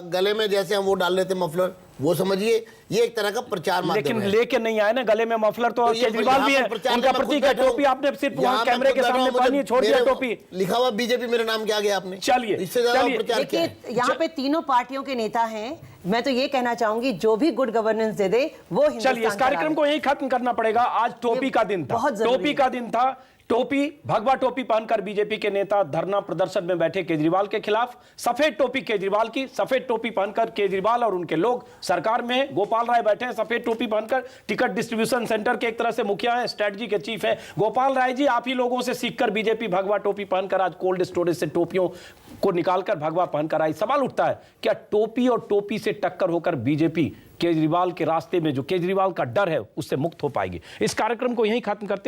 गले में जैसे हम वो डाल लेते मफलर, वो समझिए, ये एक तरह का प्रचार माध्यम लेकिन है। लेके नहीं आए ना गले में मफलर, तो तो ये केजरीवाल भी है, यहाँ पर प्रचार उनका में मैं प्रतीक खुद है बैठा हूँ। टोपी, आपने सिर्फ यहाँ वहां मैं कैमरे खुद के बैठा सामने हूँ, पहनी, मुझे छोड़ दिया मेरे टोपी। लिखा हुआ बीजेपी मेरे नाम क्या गया आपने? चलिए, इससे ज्यादा चलिए। प्रचार क्या है? देखिए, यहाँ पे तीनों पार्टियों के नेता हैं। मैं तो ये कहना चाहूंगी, जो भी गुड गवर्नेंस दे दे वो हिंदुस्तान चलिए, इस कार्यक्रम चला को यही खत्म करना पड़ेगा। आज टोपी का दिन था, बहुत जरूरी टोपी का दिन था। टोपी, भगवा टोपी पहनकर बीजेपी के नेता धरना प्रदर्शन में बैठे केजरीवाल के खिलाफ। सफेद टोपी केजरीवाल की, सफेद टोपी पहनकर केजरीवाल और उनके लोग सरकार में हैं। गोपाल राय बैठे हैं सफेद टोपी पहनकर, टिकट डिस्ट्रीब्यूशन सेंटर के एक तरह से मुखिया हैं, स्ट्रेटजी के चीफ हैं। गोपाल राय जी, आप ही लोगों से सीखकर बीजेपी भगवा टोपी पहनकर आज कोल्ड स्टोरेज से टोपियों को निकालकर भगवा पहनकर आई। सवाल उठता है, क्या टोपी और टोपी से टक्कर होकर बीजेपी केजरीवाल के रास्ते में जो केजरीवाल का डर है उससे मुक्त हो पाएगी? इस कार्यक्रम को यहीं खत्म करते